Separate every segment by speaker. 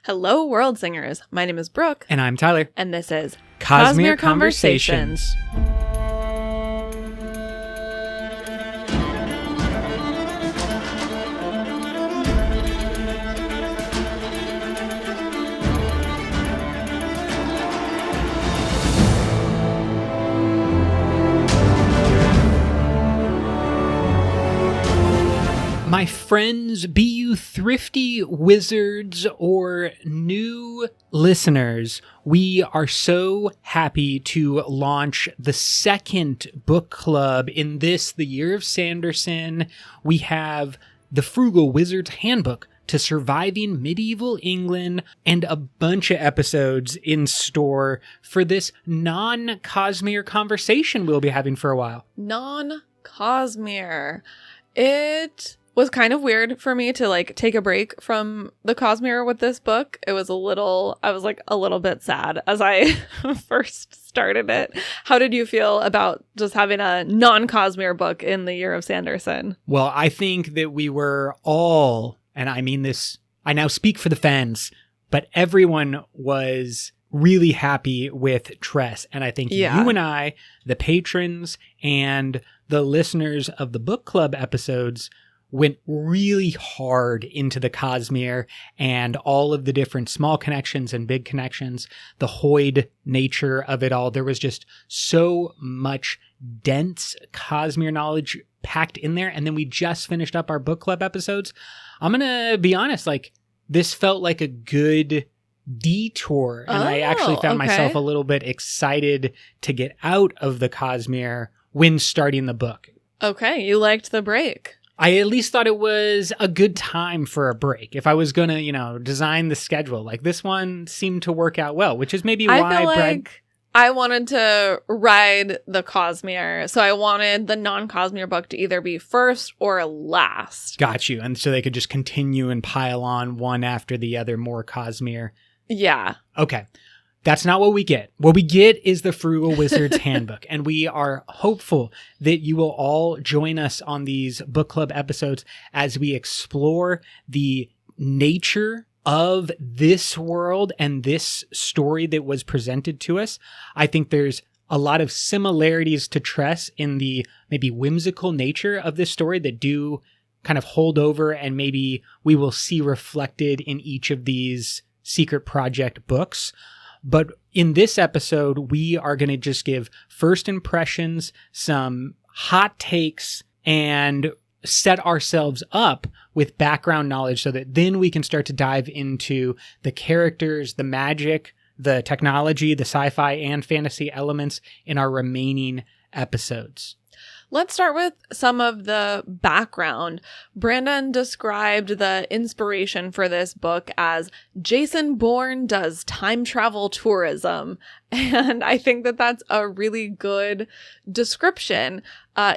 Speaker 1: Hello, world singers. My name is Brooke.
Speaker 2: And I'm Tyler.
Speaker 1: And this is
Speaker 2: Cosmere Conversations. My friends, be you thrifty wizards or new listeners, we are so happy to launch the second book club in the year of Sanderson. We have the Frugal Wizard's Handbook to Surviving Medieval England and a bunch of episodes in store for this non-Cosmere conversation we'll be having for a while.
Speaker 1: Non-Cosmere. It was kind of weird for me to take a break from the Cosmere with this book. I was a little bit sad as I first started it. How did you feel about just having a non-Cosmere book in the year of Sanderson?
Speaker 2: Well, I think that we were all, and I mean this, I now speak for the fans, but everyone was really happy with Tress. And I think you and I, the patrons and the listeners of the book club episodes, went really hard into the Cosmere and all of the different small connections and big connections, the Hoyd nature of it all. There was just so much dense Cosmere knowledge packed in there. And then we just finished up our book club episodes. I'm going to be honest, this felt like a good detour. And I actually found myself a little bit excited to get out of the Cosmere when starting the book.
Speaker 1: Okay, you liked the break.
Speaker 2: I at least thought it was a good time for a break. If I was going to, design the schedule, this one seemed to work out well, which is maybe why
Speaker 1: I wanted to ride the Cosmere. So I wanted the non-Cosmere book to either be first or last.
Speaker 2: Got you. And so they could just continue and pile on one after the other, more Cosmere.
Speaker 1: Yeah.
Speaker 2: Okay. That's not what we get. What we get is the Frugal Wizard's Handbook, and we are hopeful that you will all join us on these book club episodes as we explore the nature of this world and this story that was presented to us. I think there's a lot of similarities to Tress in the maybe whimsical nature of this story that do kind of hold over, and maybe we will see reflected in each of these Secret Project books. But in this episode, we are going to just give first impressions, some hot takes, and set ourselves up with background knowledge so that then we can start to dive into the characters, the magic, the technology, the sci-fi and fantasy elements in our remaining episodes.
Speaker 1: Let's start with some of the background. Brandon described the inspiration for this book as Jason Bourne does time travel tourism. And I think that that's a really good description.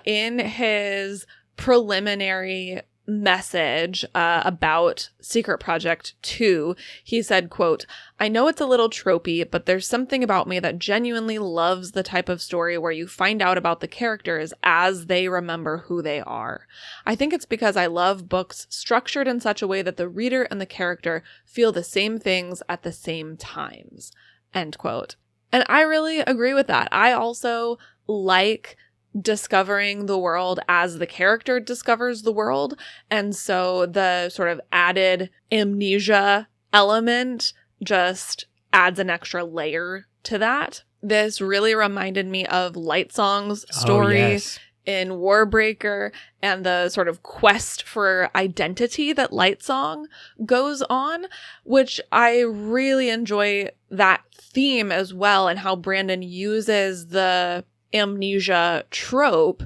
Speaker 1: In his preliminary message about Secret Project 2, he said, quote, "I know it's a little tropey, but there's something about me that genuinely loves the type of story where you find out about the characters as they remember who they are. I think it's because I love books structured in such a way that the reader and the character feel the same things at the same times." End quote. And I really agree with that. I also like discovering the world as the character discovers the world. And so the sort of added amnesia element just adds an extra layer to that. This really reminded me of Lightsong's story in Warbreaker and the sort of quest for identity that Lightsong goes on, which I really enjoy that theme as well, and how Brandon uses the amnesia trope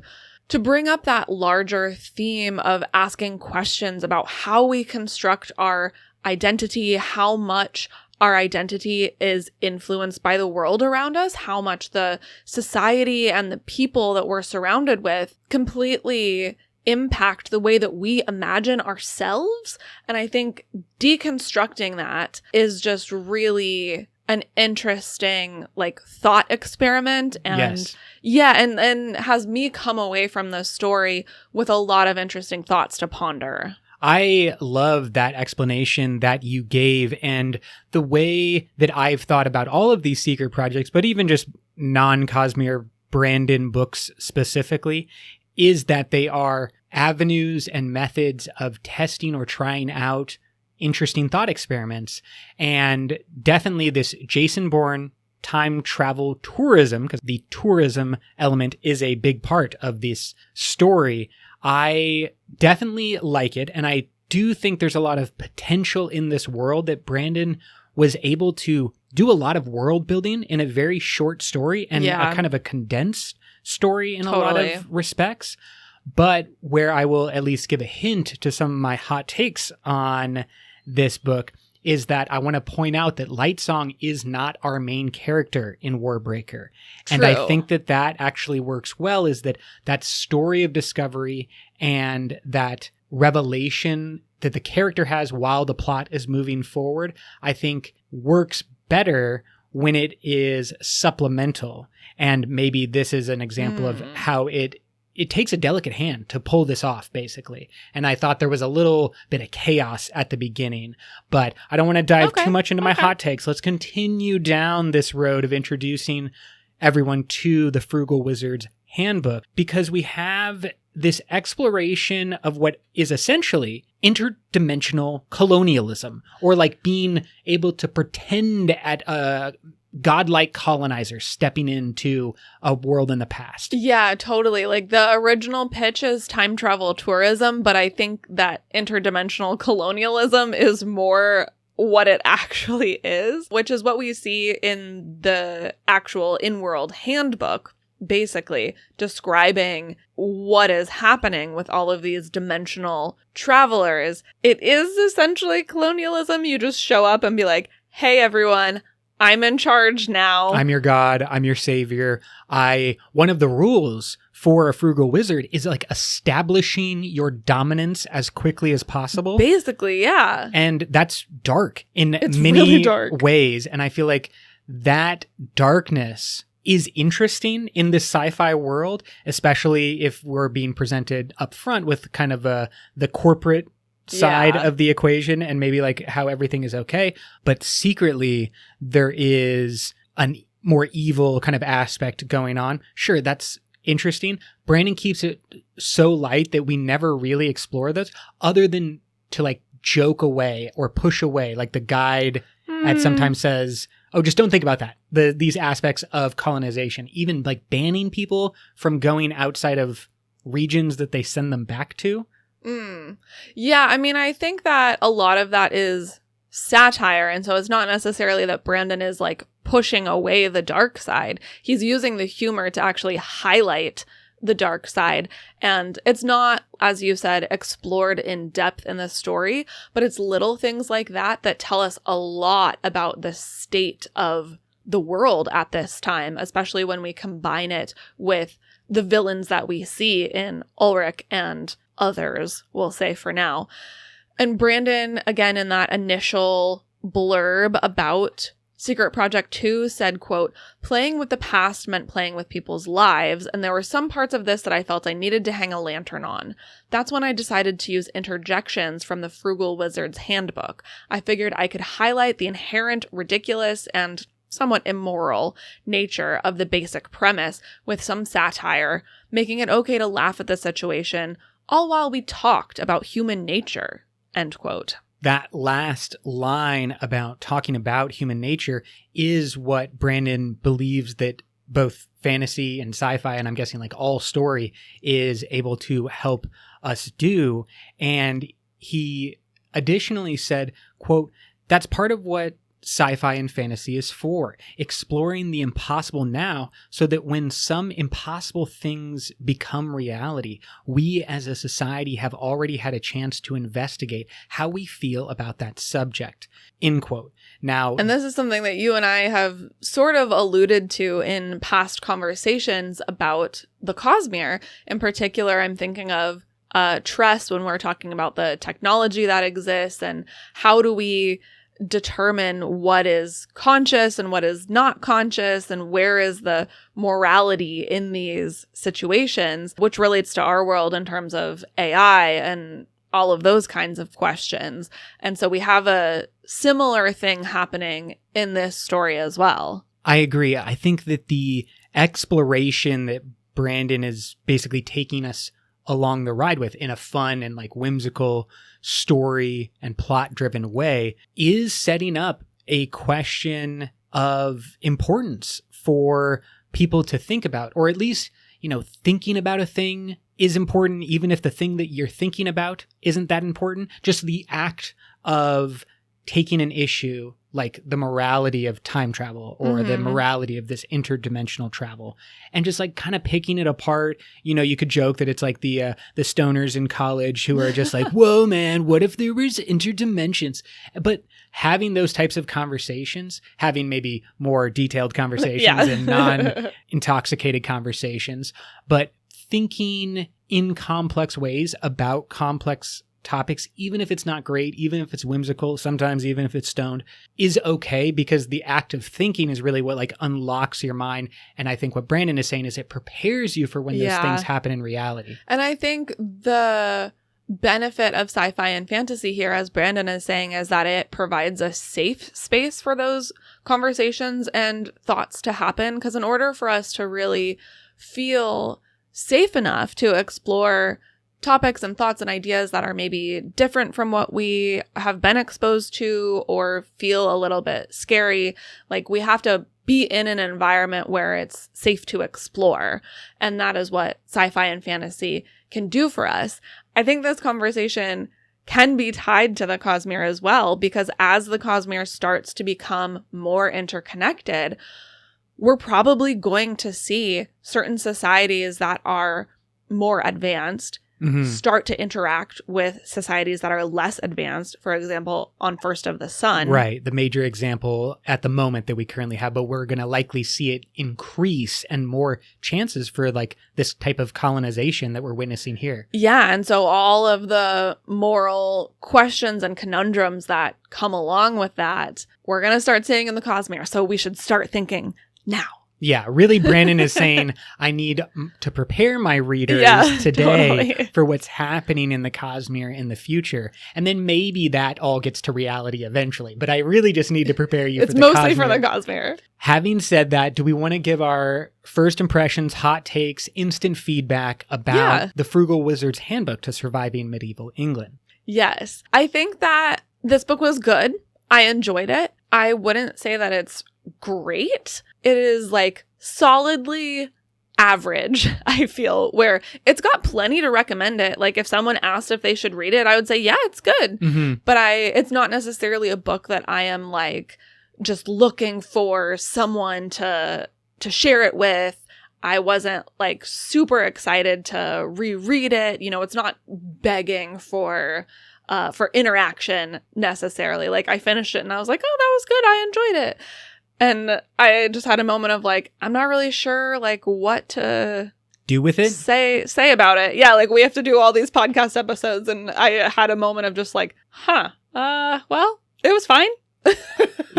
Speaker 1: to bring up that larger theme of asking questions about how we construct our identity, how much our identity is influenced by the world around us, how much the society and the people that we're surrounded with completely impact the way that we imagine ourselves. And I think deconstructing that is just really an interesting thought experiment, and and has me come away from this story with a lot of interesting thoughts to ponder.
Speaker 2: I love that explanation that you gave, and the way that I've thought about all of these secret projects, but even just non-Cosmere Brandon books specifically, is that they are avenues and methods of testing or trying out interesting thought experiments. And definitely this Jason Bourne time travel tourism, because the tourism element is a big part of this story. I definitely like it, and I do think there's a lot of potential in this world that Brandon was able to do a lot of world building in a very short story and a kind of a condensed story in a lot of respects. But where I will at least give a hint to some of my hot takes on this book is that I want to point out that Lightsong is not our main character in Warbreaker.
Speaker 1: True.
Speaker 2: And I think that that actually works well, is that that story of discovery and that revelation that the character has while the plot is moving forward, I think works better when it is supplemental. And maybe this is an example of how it takes a delicate hand to pull this off, basically. And I thought there was a little bit of chaos at the beginning, but I don't want to dive too much into my hot takes. Let's continue down this road of introducing everyone to the Frugal Wizard's Handbook, because we have this exploration of what is essentially interdimensional colonialism, or like being able to pretend at a godlike colonizer stepping into a world in the past.
Speaker 1: Yeah, totally. Like the original pitch is time travel tourism, but I think that interdimensional colonialism is more what it actually is, which is what we see in the actual in-world handbook, basically describing what is happening with all of these dimensional travelers. It is essentially colonialism. You just show up and be like, hey, everyone, I'm in charge now.
Speaker 2: I'm your god. I'm your savior. One of the rules for a frugal wizard is like establishing your dominance as quickly as possible.
Speaker 1: Basically, yeah.
Speaker 2: And that's dark in
Speaker 1: It's
Speaker 2: many
Speaker 1: really dark.
Speaker 2: ways. And I feel like that darkness is interesting in this sci-fi world, especially if we're being presented up front with kind of the corporate side of the equation and maybe like how everything is okay. But secretly, there is a more evil kind of aspect going on. Sure, that's interesting. Brandon keeps it so light that we never really explore those other than to like joke away or push away. Like the guide at sometimes says, oh, just don't think about that. These aspects of colonization, even like banning people from going outside of regions that they send them back to.
Speaker 1: Yeah, I mean, I think that a lot of that is satire. And so it's not necessarily that Brandon is like pushing away the dark side. He's using the humor to actually highlight the dark side. And it's not, as you said, explored in depth in the story, but it's little things like that that tell us a lot about the state of the world at this time, especially when we combine it with the villains that we see in Ulrich and others, we'll say for now. And Brandon, again, in that initial blurb about Secret Project 2 said, quote, playing with the past meant playing with people's lives, and there were some parts of this that I felt I needed to hang a lantern on. That's when I decided to use interjections from the Frugal Wizard's Handbook. I figured I could highlight the inherent ridiculous and somewhat immoral nature of the basic premise with some satire, making it okay to laugh at the situation, all while we talked about human nature, end quote.
Speaker 2: That last line about talking about human nature is what Brandon believes that both fantasy and sci-fi, and I'm guessing like all story, is able to help us do. And he additionally said, quote, that's part of what sci-fi and fantasy is for, exploring the impossible now so that when some impossible things become reality, we as a society have already had a chance to investigate how we feel about that subject, end quote. Now,
Speaker 1: and this is something that you and I have sort of alluded to in past conversations about the Cosmere. In particular, I'm thinking of Tress when we're talking about the technology that exists and how do we determine what is conscious and what is not conscious and where is the morality in these situations, which relates to our world in terms of AI and all of those kinds of questions. And so we have a similar thing happening in this story as well.
Speaker 2: I agree. I think that the exploration that Brandon is basically taking us along the ride with in a fun and like whimsical story and plot driven way is setting up a question of importance for people to think about, or at least, thinking about a thing is important, even if the thing that you're thinking about isn't that important. Just the act of taking an issue like the morality of time travel or the morality of this interdimensional travel and just like kind of picking it apart. You could joke that it's like the stoners in college who are just like, whoa, man, what if there was interdimensions? But having those types of conversations, having maybe more detailed conversations and non-intoxicated conversations, but thinking in complex ways about complex topics, even if it's not great, even if it's whimsical, sometimes even if it's stoned, is okay, because the act of thinking is really what like unlocks your mind. And I think what Brandon is saying is it prepares you for when those things happen in reality.
Speaker 1: And I think the benefit of sci-fi and fantasy here, as Brandon is saying, is that it provides a safe space for those conversations and thoughts to happen. Because in order for us to really feel safe enough to explore topics and thoughts and ideas that are maybe different from what we have been exposed to or feel a little bit scary, like we have to be in an environment where it's safe to explore. And that is what sci-fi and fantasy can do for us. I think this conversation can be tied to the Cosmere as well, because as the Cosmere starts to become more interconnected, we're probably going to see certain societies that are more advanced start to interact with societies that are less advanced, for example, on First of the Sun.
Speaker 2: Right. The major example at the moment that we currently have, but we're going to likely see it increase and more chances for like this type of colonization that we're witnessing here.
Speaker 1: Yeah. And so all of the moral questions and conundrums that come along with that, we're going to start seeing in the Cosmere. So we should start thinking now.
Speaker 2: Yeah, really, Brandon is saying I need to prepare my readers today for what's happening in the Cosmere in the future. And then maybe that all gets to reality eventually. But I really just need to prepare you for the Cosmere.
Speaker 1: It's mostly for the Cosmere.
Speaker 2: Having said that, do we want to give our first impressions, hot takes, instant feedback about the Frugal Wizard's Handbook to Surviving Medieval England?
Speaker 1: Yes. I think that this book was good. I enjoyed it. I wouldn't say that it's great. It is like solidly average, I feel, where it's got plenty to recommend it. Like if someone asked if they should read it, I would say, yeah, it's good. But it's not necessarily a book that I am like just looking for someone to share it with. I wasn't like super excited to reread it. It's not begging for interaction necessarily. Like I finished it and I was like, oh, that was good. I enjoyed it. And I just had a moment of like, I'm not really sure like what to
Speaker 2: do with it,
Speaker 1: say about it. Yeah, like we have to do all these podcast episodes, and I had a moment of just like, well, it was fine.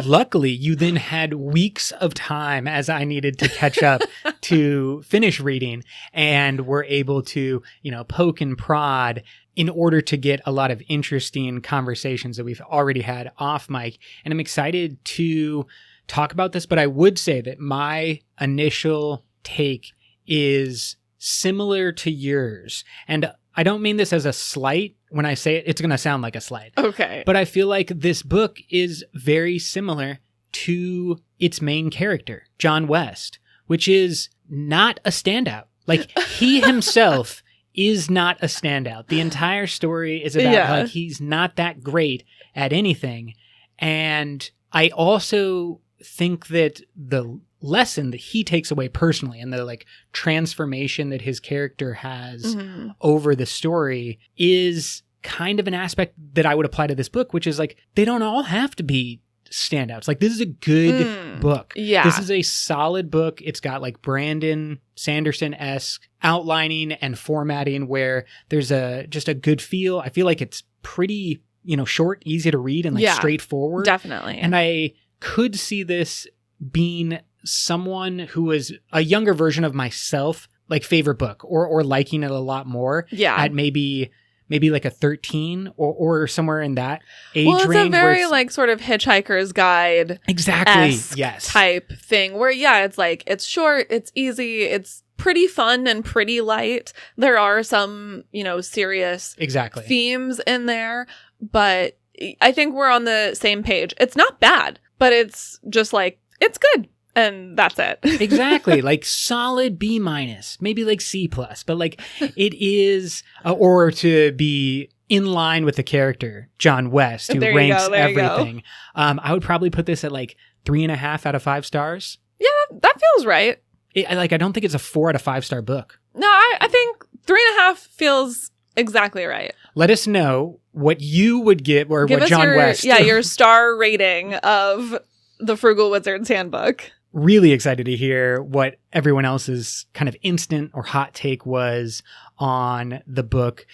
Speaker 2: Luckily, you then had weeks of time as I needed to catch up to finish reading, and were able to, poke and prod in order to get a lot of interesting conversations that we've already had off mic. And I'm excited to talk about this, but I would say that my initial take is similar to yours. And I don't mean this as a slight. When I say it, it's going to sound like a slight.
Speaker 1: Okay.
Speaker 2: But I feel like this book is very similar to its main character, John West, which is not a standout. Like he himself is not a standout. The entire story is about like he's not that great at anything. And I also think that the lesson that he takes away personally and the like transformation that his character has over the story is kind of an aspect that I would apply to this book, which is like they don't all have to be standouts. Like this is a good book.
Speaker 1: Yeah.
Speaker 2: This is a solid book. It's got like Brandon Sanderson-esque outlining and formatting where there's just a good feel. I feel like it's pretty, short, easy to read and like straightforward.
Speaker 1: Definitely.
Speaker 2: And I could see this being someone who is a younger version of myself, like favorite book or liking it a lot more.
Speaker 1: Yeah.
Speaker 2: At maybe maybe like a 13 or somewhere in that age
Speaker 1: well, it's
Speaker 2: range.
Speaker 1: a very like sort of Hitchhiker's Guide
Speaker 2: exactly yes
Speaker 1: type thing where it's like it's short, it's easy, it's pretty fun and pretty light. There are some, serious
Speaker 2: exactly
Speaker 1: themes in there, but I think we're on the same page. It's not bad, but it's just like it's good. And that's it.
Speaker 2: Exactly. Like solid B-, maybe like C+, but like it is, or to be in line with the character, John West, who ranks everything. I would probably put this at like 3.5 out of 5 stars.
Speaker 1: Yeah, that feels right.
Speaker 2: I don't think it's a 4 out of 5 star book.
Speaker 1: No, I think 3.5 feels exactly right.
Speaker 2: Let us know what you would give, or
Speaker 1: give
Speaker 2: what John West.
Speaker 1: Yeah, your star rating of the Frugal Wizard's Handbook.
Speaker 2: Really excited to hear what everyone else's kind of instant or hot take was on the book,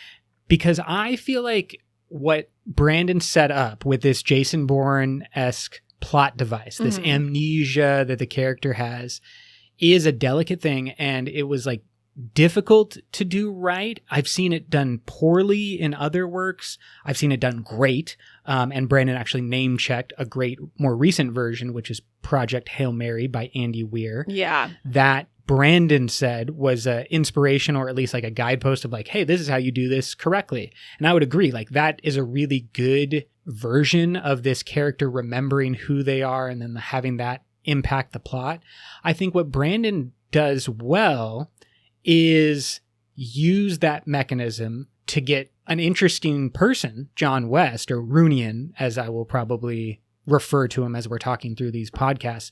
Speaker 2: because I feel like what Brandon set up with this Jason Bourne-esque plot device, this amnesia that the character has, is a delicate thing, and it was like difficult to do right. I've seen it done poorly in other works. I've seen it done great. And Brandon actually name-checked a great, more recent version, which is Project Hail Mary by Andy Weir.
Speaker 1: Yeah.
Speaker 2: That Brandon said was an inspiration, or at least like a guidepost of like, hey, this is how you do this correctly. And I would agree. Like that is a really good version of this character remembering who they are and then having that impact the plot. I think what Brandon does well is use that mechanism to get an interesting person, John West, or Runian, as I will probably refer to him as we're talking through these podcasts.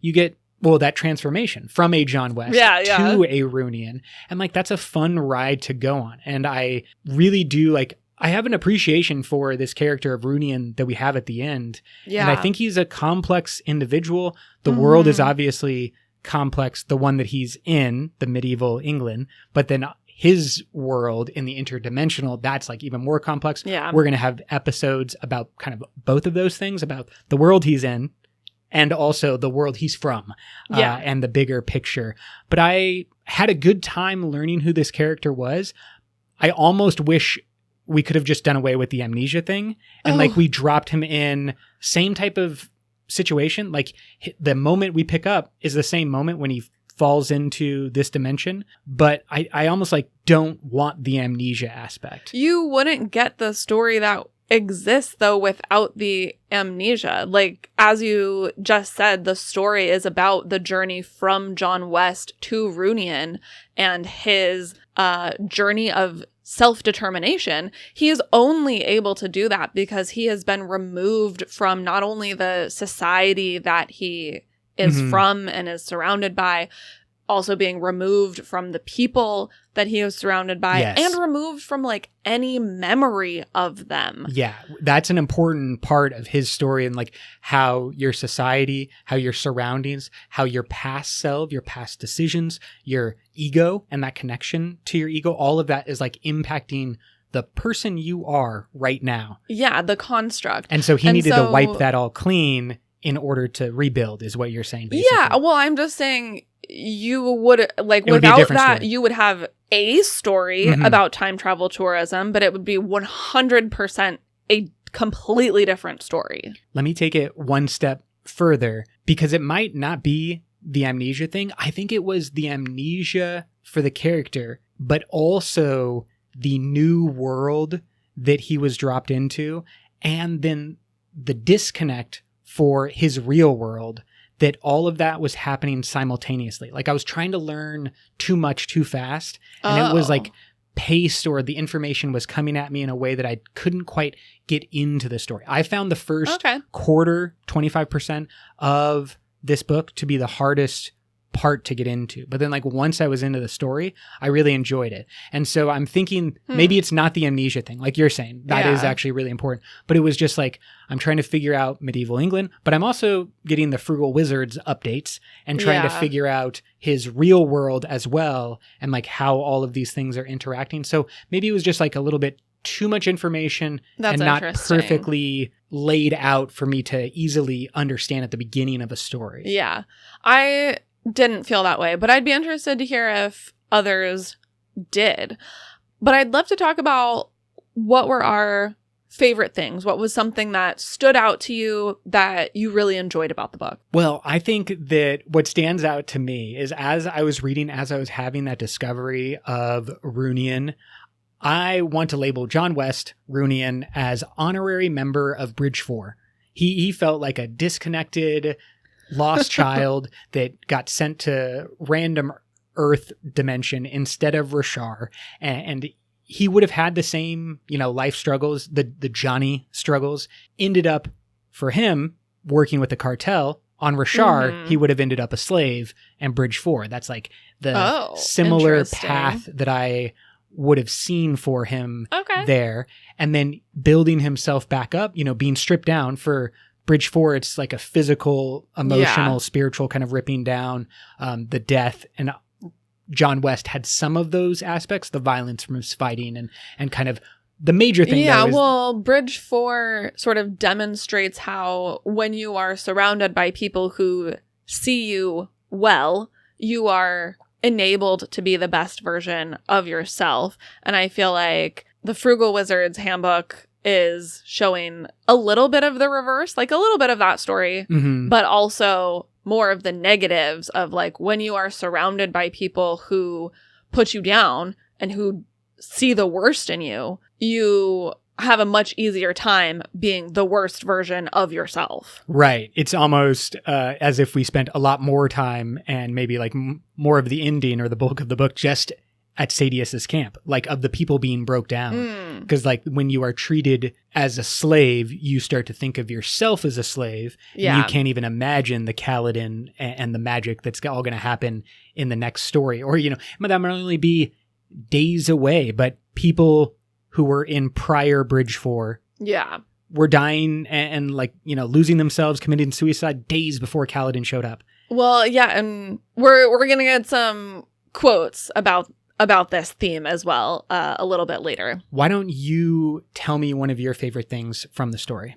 Speaker 2: You get, that transformation from a John West to a Runian. And like, that's a fun ride to go on. And I really do I have an appreciation for this character of Runian that we have at the end. Yeah. And I think he's a complex individual. The world is obviously complex, the one that he's in, the medieval England, but then his world in the interdimensional, that's like even more complex.
Speaker 1: Yeah.
Speaker 2: We're going to have episodes about kind of both of those things, about the world he's in and also the world he's from, and the bigger picture. But I had a good time learning who this character was. I almost wish we could have just done away with the amnesia thing and like we dropped him in same type of situation. Like the moment we pick up is the same moment when he falls into this dimension, but I almost like don't want the amnesia aspect.
Speaker 1: You wouldn't get the story that exists though without the amnesia. Like as you just said, the story is about the journey from John West to Runian and his journey of self-determination. He is only able to do that because he has been removed from not only the society that he is from and is surrounded by, also being removed from the people that he was surrounded by, and removed from like any memory of them. Yeah,
Speaker 2: that's an important part of his story, and like how your society, how your surroundings, how your past self, your past decisions, your ego, and that connection to your ego, all of that is like impacting the person you are right now.
Speaker 1: Yeah, the construct.
Speaker 2: And so he needed to wipe that all clean in order to rebuild, is what you're saying, basically. Yeah,
Speaker 1: well, I'm just saying you would, like, without that, story. You would have a story about time travel tourism, but it would be 100% a completely different story.
Speaker 2: Let me take it one step further, because it might not be the amnesia thing. I think it was the amnesia for the character, but also the new world that he was dropped into, and then the disconnect for his real world, that all of that was happening simultaneously. Like I was trying to learn too much too fast, and it was like paced, or the information was coming at me in a way that I couldn't quite get into the story. I found the first quarter, 25% of this book to be the hardest part to get into. But then like once I was into the story, I really enjoyed it. And so I'm thinking maybe it's not the amnesia thing. Like you're saying, that is actually really important. But it was just like, I'm trying to figure out medieval England, but I'm also getting the Frugal Wizards updates and trying to figure out his real world as well, and like how all of these things are interacting. So maybe it was just like a little bit too much information and not perfectly laid out for me to easily understand at the beginning of a story.
Speaker 1: Yeah. I didn't feel that way, but I'd be interested to hear if others did. But I'd love to talk about what were our favorite things? What was something that stood out to you that you really enjoyed about the book?
Speaker 2: Well, I think that what stands out to me is as I was reading, as I was having that discovery of Runian, I want to label John West Runian as honorary member of Bridge 4. He felt like a disconnected, lost child that got sent to random Earth dimension instead of Rashar. And he would have had the same, life struggles, the Johnny struggles. Ended up, for him, working with the cartel. On Rashar, he would have ended up a slave and Bridge 4. That's like the similar path that I would have seen for him there. And then building himself back up, being stripped down. For Bridge 4, it's like a physical, emotional, spiritual kind of ripping down, the death. And John West had some of those aspects, the violence from his fighting and kind of the major thing.
Speaker 1: Yeah, well, Bridge 4 sort of demonstrates how when you are surrounded by people who see you well, you are enabled to be the best version of yourself. And I feel like the Frugal Wizard's Handbook is showing a little bit of the reverse, like a little bit of that story, but also more of the negatives of like when you are surrounded by people who put you down and who see the worst in you, you have a much easier time being the worst version of yourself.
Speaker 2: Right. It's almost as if we spent a lot more time and maybe like more of the ending or the bulk of the book just at Sadius's camp, like of the people being broke down. Because like when you are treated as a slave, you start to think of yourself as a slave.
Speaker 1: Yeah.
Speaker 2: And you can't even imagine the Kaladin and the magic that's all going to happen in the next story. Or, that might only be days away, but people who were in prior Bridge 4 were dying and like, losing themselves, committing suicide days before Kaladin showed up.
Speaker 1: Well, yeah, and we're going to get some quotes about this theme as well a little bit later.
Speaker 2: Why don't you tell me one of your favorite things from the story?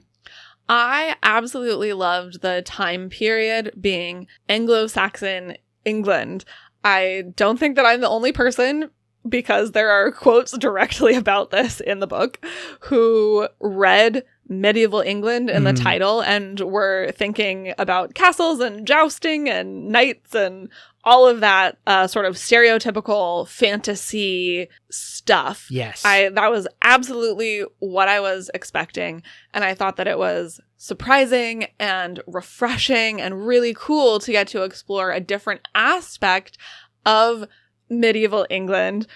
Speaker 1: I absolutely loved the time period being Anglo-Saxon England. I don't think that I'm the only person, because there are quotes directly about this in the book, who read medieval England in the title and were thinking about castles and jousting and knights and all of that sort of stereotypical fantasy stuff.
Speaker 2: Yes.
Speaker 1: That was absolutely what I was expecting. And I thought that it was surprising and refreshing and really cool to get to explore a different aspect of medieval England.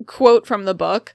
Speaker 1: Quote from the book: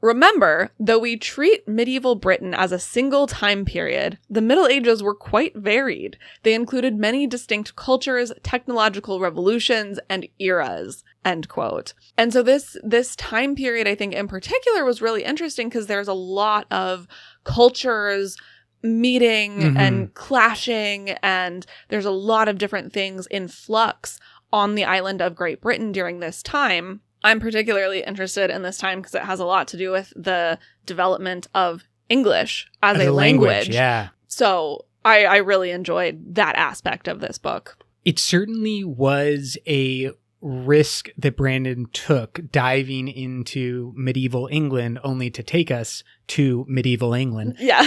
Speaker 1: "Remember, though we treat medieval Britain as a single time period, the Middle Ages were quite varied. They included many distinct cultures, technological revolutions, and eras." End quote. And so this time period, I think in particular, was really interesting because there's a lot of cultures meeting and clashing, and there's a lot of different things in flux on the island of Great Britain during this time. I'm particularly interested in this time because it has a lot to do with the development of English as a language.
Speaker 2: Yeah.
Speaker 1: So I really enjoyed that aspect of this book.
Speaker 2: It certainly was a risk that Brandon took diving into medieval England only to take us to medieval England.
Speaker 1: Yeah.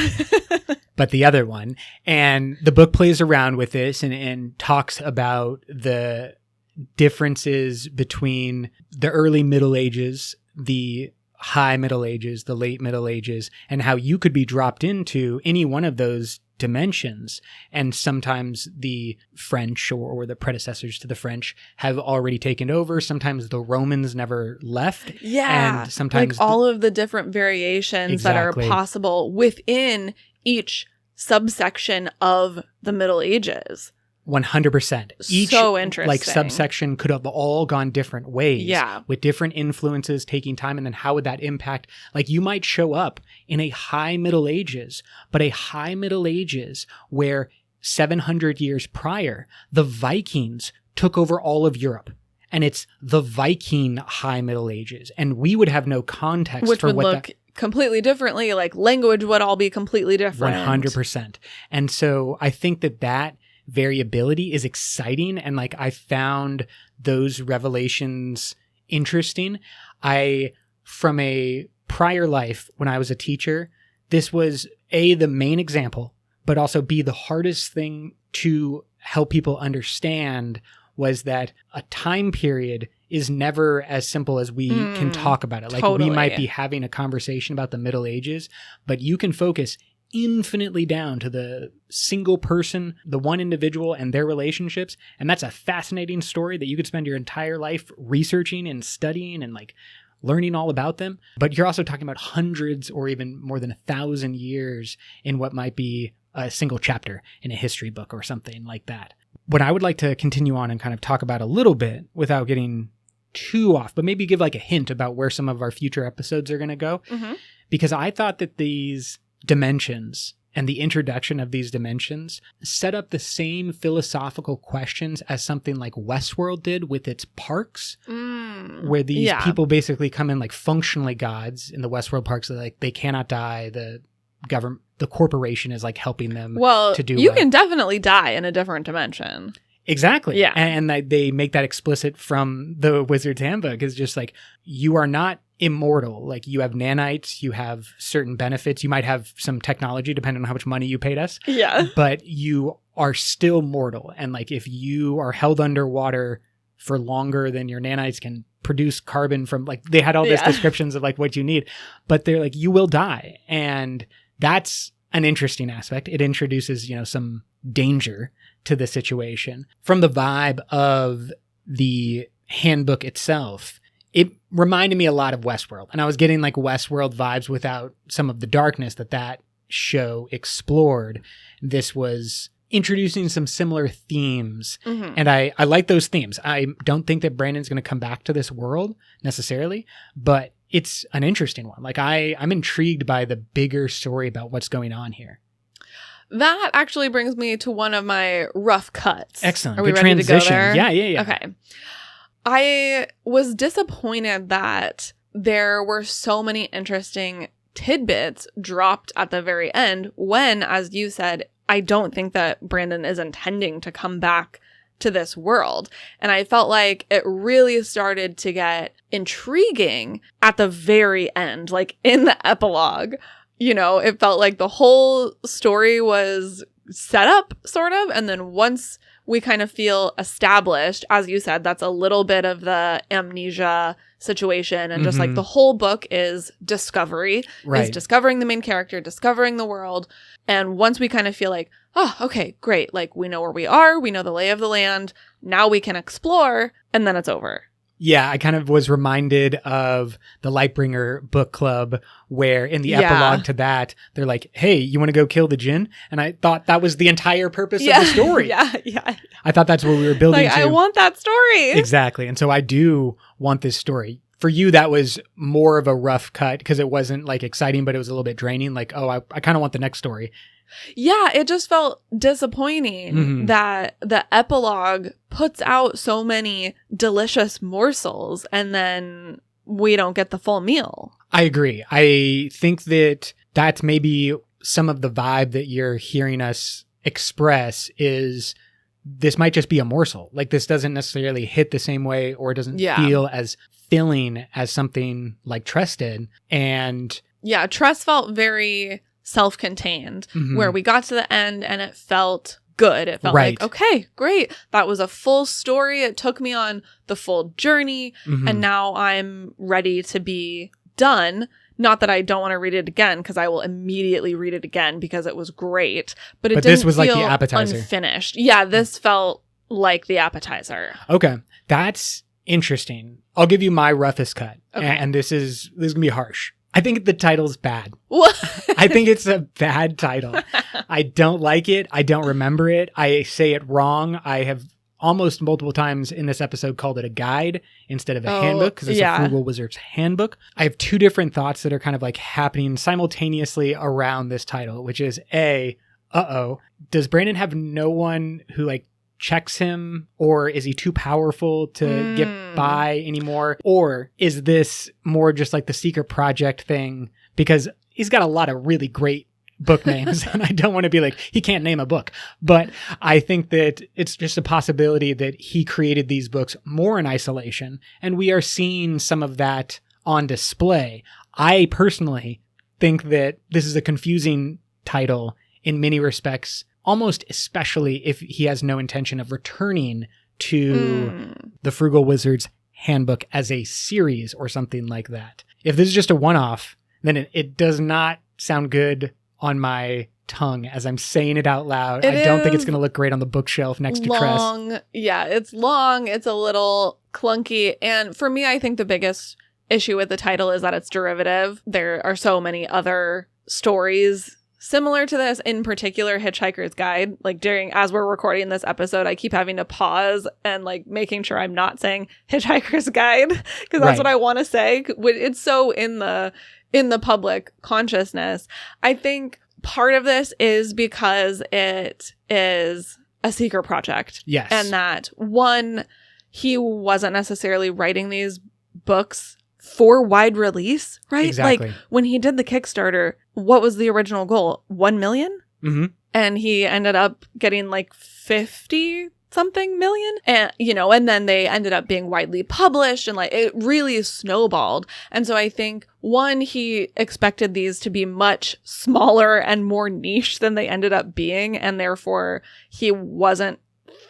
Speaker 2: But the other one. And the book plays around with this and talks about the differences between the early Middle Ages, the high Middle Ages, the late Middle Ages, and how you could be dropped into any one of those dimensions. And sometimes the French or the predecessors to the French have already taken over. Sometimes the Romans never left.
Speaker 1: Yeah.
Speaker 2: And sometimes
Speaker 1: like all of the different variations that are possible within each subsection of the Middle Ages.
Speaker 2: 100%. Each
Speaker 1: so interesting.
Speaker 2: Like subsection could have all gone different ways.
Speaker 1: Yeah.
Speaker 2: With different influences taking time. And then how would that impact? Like you might show up in a high Middle Ages, but a high Middle Ages where 700 years prior, the Vikings took over all of Europe. And it's the Viking high Middle Ages. And we would have no context
Speaker 1: which
Speaker 2: for
Speaker 1: would
Speaker 2: what
Speaker 1: look completely differently. Like language would all be completely different.
Speaker 2: 100%. And so I think that variability is exciting, and like I found those revelations interesting. From a prior life, when I was a teacher, this was A, the main example, but also B, the hardest thing to help people understand was that a time period is never as simple as we can talk about it. Like
Speaker 1: totally.
Speaker 2: We might be having a conversation about the Middle Ages, but you can focus infinitely down to the single person, the one individual and their relationships. And that's a fascinating story that you could spend your entire life researching and studying and like learning all about them. But you're also talking about hundreds or even more than 1,000 years in what might be a single chapter in a history book or something like that. What I would like to continue on and kind of talk about a little bit without getting too off, but maybe give like a hint about where some of our future episodes are going to go. Because I thought that these dimensions and the introduction of these dimensions set up the same philosophical questions as something like Westworld did with its parks, where these people basically come in like functionally gods in the Westworld parks. Like they cannot die. The government, the corporation is like helping them to do
Speaker 1: you can definitely die in a different dimension.
Speaker 2: Exactly.
Speaker 1: Yeah.
Speaker 2: And they make that explicit from the Wizard's Handbook. Is just like, you are not immortal. Like you have nanites, you have certain benefits. You might have some technology depending on how much money you paid us.
Speaker 1: Yeah.
Speaker 2: But you are still mortal. And like if you are held underwater for longer than your nanites can produce carbon from, like they had all these descriptions of like what you need. But they're like, you will die. And that's an interesting aspect. It introduces, some danger to the situation. From the vibe of the handbook itself, it reminded me a lot of Westworld. And I was getting like Westworld vibes without some of the darkness that show explored. This was introducing some similar themes. And I like those themes. I don't think that Brandon's going to come back to this world necessarily, but it's an interesting one. Like I'm intrigued by the bigger story about what's going on here.
Speaker 1: That actually brings me to one of my rough cuts.
Speaker 2: Excellent.
Speaker 1: Are we
Speaker 2: Good
Speaker 1: ready
Speaker 2: transition.
Speaker 1: to go there?
Speaker 2: Yeah.
Speaker 1: Okay. I was disappointed that there were so many interesting tidbits dropped at the very end when, as you said, I don't think that Brandon is intending to come back to this world. And I felt like it really started to get intriguing at the very end, like in the epilogue. It felt like the whole story was set up, sort of. And then once we kind of feel established, as you said, that's a little bit of the amnesia situation. And just like the whole book is discovery, is discovering the main character, discovering the world. And once we kind of feel like, oh, okay, great. Like we know where we are. We know the lay of the land. Now we can explore. And then it's over.
Speaker 2: Yeah, I kind of was reminded of the Lightbringer book club where in the epilogue to that, they're like, hey, you want to go kill the djinn? And I thought that was the entire purpose of the story.
Speaker 1: Yeah.
Speaker 2: I thought that's what we were building to.
Speaker 1: I want that story.
Speaker 2: Exactly. And so I do want this story. For you, that was more of a rough cut because it wasn't like exciting, but it was a little bit draining. Like, oh, I kind of want the next story.
Speaker 1: Yeah, it just felt disappointing that the epilogue puts out so many delicious morsels and then we don't get the full meal.
Speaker 2: I agree. I think that that's maybe some of the vibe that you're hearing us express is this might just be a morsel. Like this doesn't necessarily hit the same way or it doesn't feel as filling as something like Tress did. And
Speaker 1: yeah, Tress felt very self-contained where we got to the end and it felt good. It felt like, okay, great. That was a full story. It took me on the full journey and now I'm ready to be done. Not that I don't want to read it again because I will immediately read it again because it was great. But didn't
Speaker 2: this was
Speaker 1: feel
Speaker 2: like the appetizer.
Speaker 1: Unfinished. Yeah, this felt like the appetizer.
Speaker 2: Okay. That's interesting. I'll give you my roughest cut.
Speaker 1: Okay.
Speaker 2: And this is going to be harsh. I think the title's bad.
Speaker 1: What?
Speaker 2: I think it's a bad title. I don't like it. I don't remember it. I say it wrong. I have almost multiple times in this episode called it a guide instead of a handbook because it's a Frugal Wizard's Handbook. I have two different thoughts that are kind of like happening simultaneously around this title, which is does Brandon have no one who like checks him, or is he too powerful to get by anymore? Or is this more just like the secret project thing? Because he's got a lot of really great book names and I don't want to be like, he can't name a book. But I think that it's just a possibility that he created these books more in isolation and we are seeing some of that on display. I personally think that this is a confusing title in many respects, almost especially if he has no intention of returning to the Frugal Wizard's Handbook as a series or something like that. If this is just a one-off, then it does not sound good on my tongue as I'm saying it out loud. I don't think it's going to look great on the bookshelf next to Cress.
Speaker 1: Yeah, it's long. It's a little clunky. And for me, I think the biggest issue with the title is that it's derivative. There are so many other stories similar to this, in particular Hitchhiker's Guide. Like as we're recording this episode, I keep having to pause and like making sure I'm not saying Hitchhiker's Guide because that's what I want to say. It's so in the public consciousness. I think part of this is because it is a secret project.
Speaker 2: Yes.
Speaker 1: And that one, he wasn't necessarily writing these books for wide release, right?
Speaker 2: Exactly.
Speaker 1: Like when he did the Kickstarter, what was the original goal? 1 million?
Speaker 2: Mm-hmm.
Speaker 1: And he ended up getting like 50 something million. And, and then they ended up being widely published and like it really snowballed. And so I think one, he expected these to be much smaller and more niche than they ended up being. And therefore he wasn't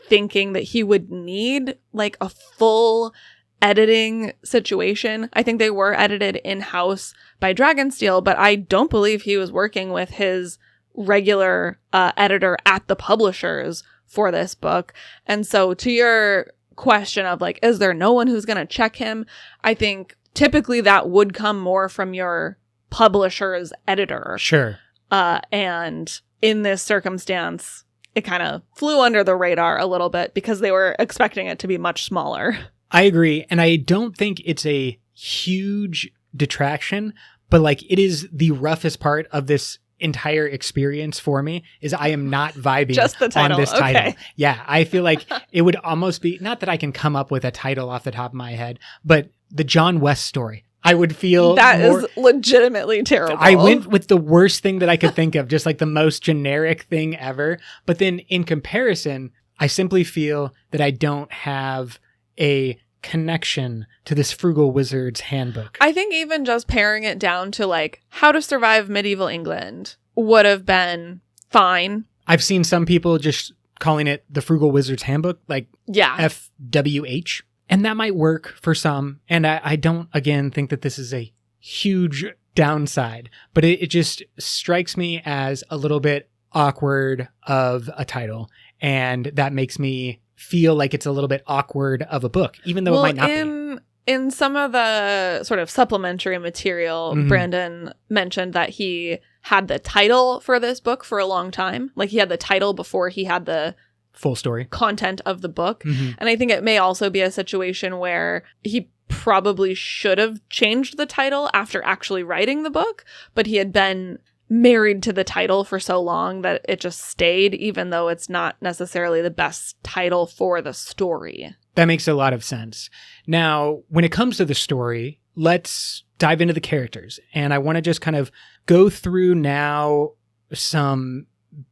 Speaker 1: thinking that he would need like a full editing situation. I think they were edited in-house by Dragonsteel, but I don't believe he was working with his regular editor at the publishers for this book. And so to your question of like, is there no one who's going to check him? I think typically that would come more from your publisher's editor.
Speaker 2: Sure.
Speaker 1: And in this circumstance, it kind of flew under the radar a little bit because they were expecting it to be much smaller.
Speaker 2: I agree. And I don't think it's a huge detraction, but like it is the roughest part of this entire experience for me is I am not vibing
Speaker 1: just the title.
Speaker 2: On this title.
Speaker 1: Okay.
Speaker 2: Yeah. I feel like it would almost be, not that I can come up with a title off the top of my head, but the John West story. I would feel
Speaker 1: that is legitimately terrible.
Speaker 2: I went with the worst thing that I could think of, just like the most generic thing ever. But then in comparison, I simply feel that I don't have a connection to this Frugal Wizard's Handbook.
Speaker 1: I think even just paring it down to like how to survive medieval England would have been fine.
Speaker 2: I've seen some people just calling it the Frugal Wizard's Handbook, like FWH, and that might work for some. And I don't, again, think that this is a huge downside, but it just strikes me as a little bit awkward of a title. And that makes me feel like it's a little bit awkward of a book, even though it might not be.
Speaker 1: In some of the sort of supplementary material, Brandon mentioned that he had the title for this book for a long time. Like he had the title before he had the
Speaker 2: full story
Speaker 1: content of the book. And I think it may also be a situation where he probably should have changed the title after actually writing the book, but he had been married to the title for so long that it just stayed, even though it's not necessarily the best title for the story.
Speaker 2: That makes a lot of sense. Now, when it comes to the story, let's dive into the characters. And I want to just kind of go through now some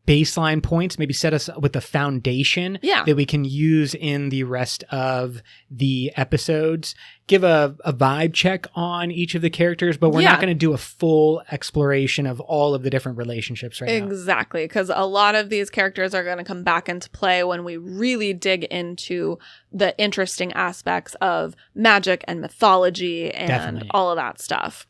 Speaker 2: baseline points, maybe set us up with the foundation that we can use in the rest of the episodes. Give a vibe check on each of the characters, but we're not going to do a full exploration of all of the different relationships right now.
Speaker 1: Exactly, because a lot of these characters are going to come back into play when we really dig into the interesting aspects of magic and mythology and all of that stuff.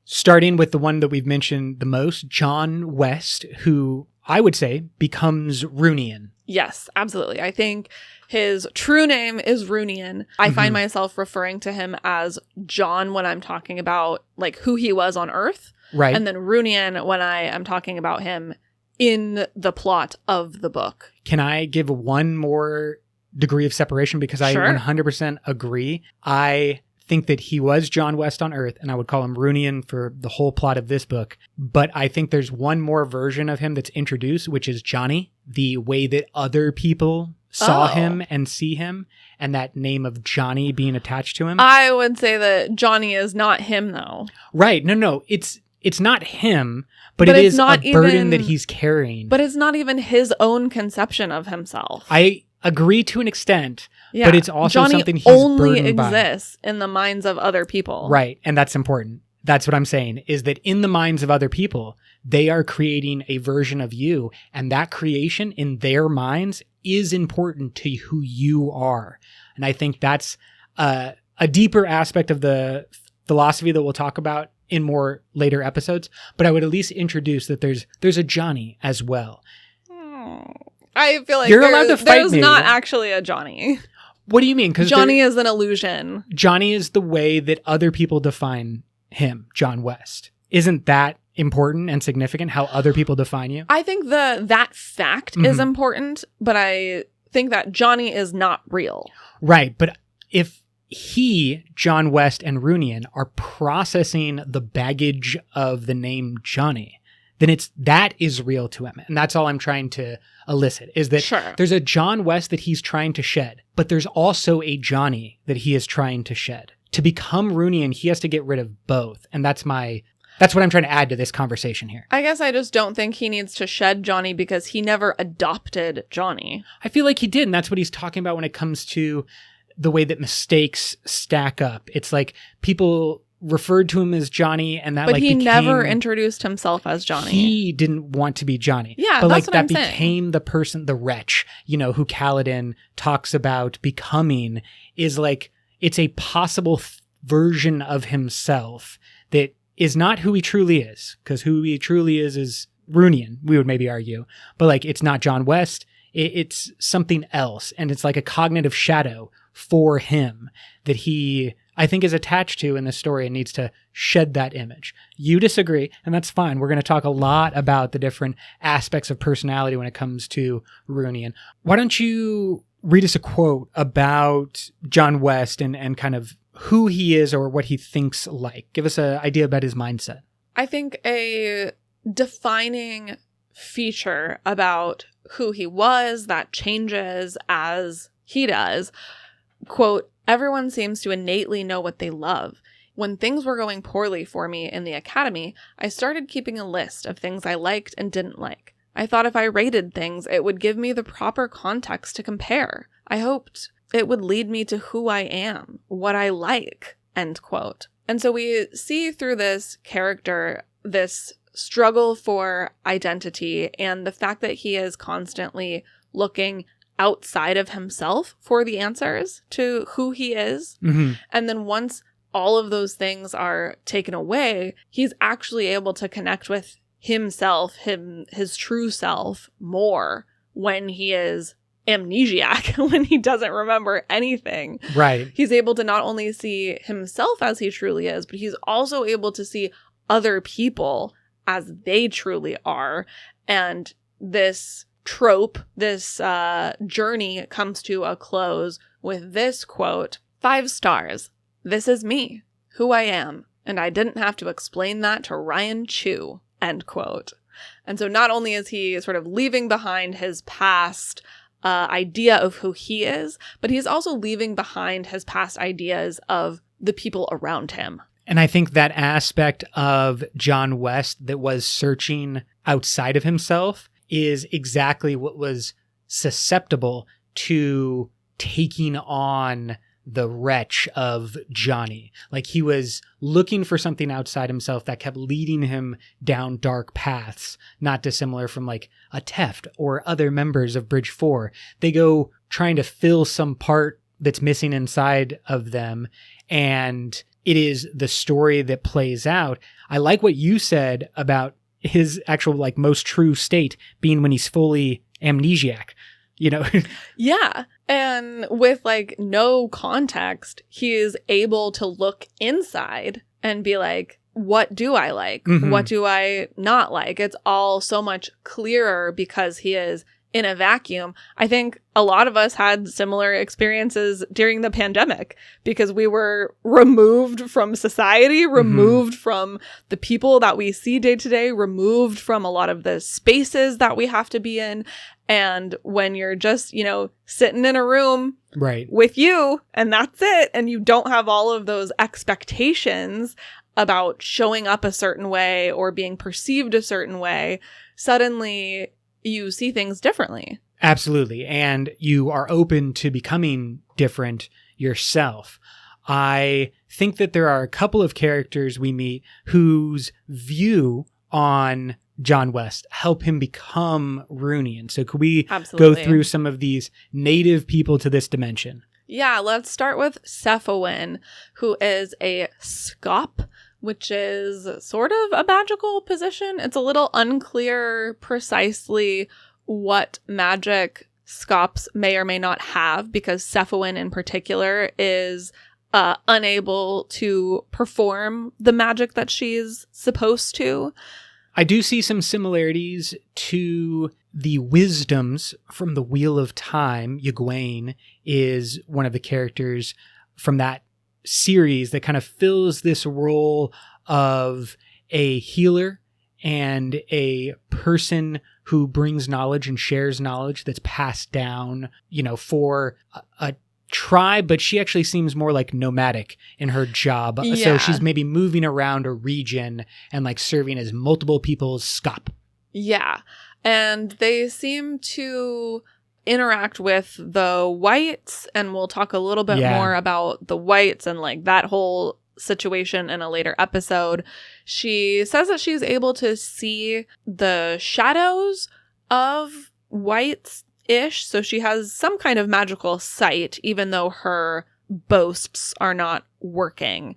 Speaker 2: Starting with the one that we've mentioned the most, John West, who I would say becomes Runian.
Speaker 1: Yes, absolutely. I think his true name is Runian. I find myself referring to him as John when I'm talking about like who he was on Earth.
Speaker 2: Right.
Speaker 1: And then Runian when I am talking about him in the plot of the book.
Speaker 2: Can I give one more degree of separation? Because I 100% agree. I think that he was John West on Earth, and I would call him Runian for the whole plot of this book. But I think there's one more version of him that's introduced, which is Johnny, the way that other people saw him and see him, and that name of Johnny being attached to him.
Speaker 1: I would say that Johnny is not him, though.
Speaker 2: Right. No. It's not him, but it is not a burden that he's carrying.
Speaker 1: But it's not even his own conception of himself.
Speaker 2: I agree to an extent, but it's also
Speaker 1: Johnny
Speaker 2: something he's
Speaker 1: only
Speaker 2: burdened by.
Speaker 1: exists in the minds of other people.
Speaker 2: Right, and that's important. That's what I'm saying, is that in the minds of other people, they are creating a version of you, and that creation in their minds is important to who you are. And I think that's a deeper aspect of the philosophy that we'll talk about in more later episodes. But I would at least introduce that there's a Johnny as well.
Speaker 1: I feel like
Speaker 2: You're allowed to fight
Speaker 1: there's
Speaker 2: me.
Speaker 1: not actually a Johnny.
Speaker 2: What do you mean? Because
Speaker 1: Johnny is an illusion.
Speaker 2: Johnny is the way that other people define him, John West. Isn't that important and significant, how other people define you?
Speaker 1: I think that fact is important, but I think that Johnny is not real.
Speaker 2: Right, but if he, John West, and Runian are processing the baggage of the name Johnny, then that is real to him. And that's all I'm trying to elicit, is that there's a John West that he's trying to shed, but there's also a Johnny that he is trying to shed. To become Runian, he has to get rid of both. And that's what I'm trying to add to this conversation here.
Speaker 1: I guess I just don't think he needs to shed Johnny because he never adopted Johnny.
Speaker 2: I feel like he did, and that's what he's talking about when it comes to the way that mistakes stack up. It's like people referred to him as Johnny, and that
Speaker 1: but he never introduced himself as Johnny.
Speaker 2: He didn't want to be Johnny.
Speaker 1: Yeah,
Speaker 2: but
Speaker 1: that's
Speaker 2: like
Speaker 1: what I'm
Speaker 2: that
Speaker 1: saying.
Speaker 2: became the person, the wretch, who Kaladin talks about becoming, is like it's a possible version of himself that is not who he truly is, because who he truly is Runian, we would maybe argue, but like it's not John West. It's something else, and it's like a cognitive shadow for him that he, I think, is attached to in the story and needs to shed that image. You disagree, and that's fine. We're going to talk a lot about the different aspects of personality when it comes to Runian. Why don't you read us a quote about John West and kind of who he is or what he thinks like? Give us an idea about his mindset.
Speaker 1: I think a defining feature about who he was that changes as he does, quote, "Everyone seems to innately know what they love. When things were going poorly for me in the academy, I started keeping a list of things I liked and didn't like. I thought if I rated things, it would give me the proper context to compare. I hoped it would lead me to who I am, what I like," end quote. And so we see through this character this struggle for identity and the fact that he is constantly looking outside of himself for the answers to who he is.
Speaker 2: Mm-hmm.
Speaker 1: And then once all of those things are taken away, he's actually able to connect with himself, his true self, more when he is amnesiac, when he doesn't remember anything.
Speaker 2: Right.
Speaker 1: He's able to not only see himself as he truly is, but he's also able to see other people as they truly are. And this trope, this journey comes to a close with this quote, 5 stars. This is me, who I am, and I didn't have to explain that to Ryan Chu, end quote. And so not only is he sort of leaving behind his past idea of who he is, but he's also leaving behind his past ideas of the people around him.
Speaker 2: And I think that aspect of John West that was searching outside of himself is exactly what was susceptible to taking on the wretch of Johnny. Like he was looking for something outside himself that kept leading him down dark paths, not dissimilar from like a Teft or other members of Bridge 4. They go trying to fill some part that's missing inside of them, and it is the story that plays out. I like what you said about his actual like most true state being when he's fully amnesiac,
Speaker 1: Yeah. And with like no context, he is able to look inside and be like, what do I like?
Speaker 2: Mm-hmm.
Speaker 1: What do I not like? It's all so much clearer because he is in a vacuum. I think a lot of us had similar experiences during the pandemic because we were removed from society, removed from the people that we see day to day, removed from a lot of the spaces that we have to be in. And when you're just, sitting in a room
Speaker 2: right
Speaker 1: with you and that's it, and you don't have all of those expectations about showing up a certain way or being perceived a certain way, suddenly you see things differently.
Speaker 2: Absolutely. And you are open to becoming different yourself. I think that there are a couple of characters we meet whose view on John West help him become Runian. So could we
Speaker 1: Absolutely.
Speaker 2: go through some of these native people to this dimension?
Speaker 1: Yeah, let's start with Cephawin, who is a scop, which is sort of a magical position. It's a little unclear precisely what magic scops may or may not have, because Cephawin in particular is unable to perform the magic that she's supposed to.
Speaker 2: I do see some similarities to the wisdoms from the Wheel of Time. Egwene is one of the characters from that series that kind of fills this role of a healer and a person who brings knowledge and shares knowledge that's passed down, for a tribe, but she actually seems more like nomadic in her job.
Speaker 1: Yeah.
Speaker 2: So she's maybe moving around a region and like serving as multiple people's scop.
Speaker 1: Yeah. And they seem to interact with the whites, and we'll talk a little bit more about the whites and like that whole situation in a later episode. She says that she's able to see the shadows of whites-ish, so she has some kind of magical sight, even though her boasts are not working.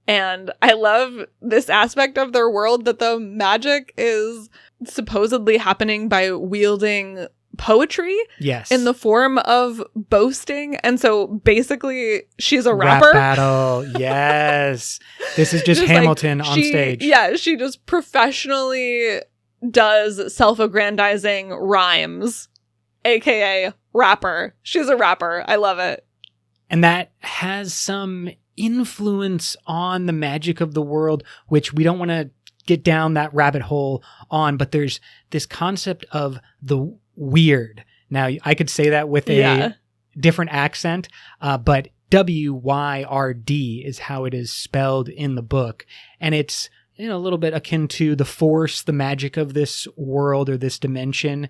Speaker 1: And I love this aspect of their world, that the magic is supposedly happening by wielding poetry.
Speaker 2: Yes.
Speaker 1: In the form of boasting. And so basically she's a rapper.
Speaker 2: Rap battle. Yes. This is just Hamilton on stage.
Speaker 1: Yeah, she just professionally does self-aggrandizing rhymes, aka rapper. She's a rapper. I love it.
Speaker 2: And that has some influence on the magic of the world, which we don't want to get down that rabbit hole on, but there's this concept of the weird. Now, I could say that with a different accent, but WYRD is how it is spelled in the book. And it's a little bit akin to the force, the magic of this world or this dimension.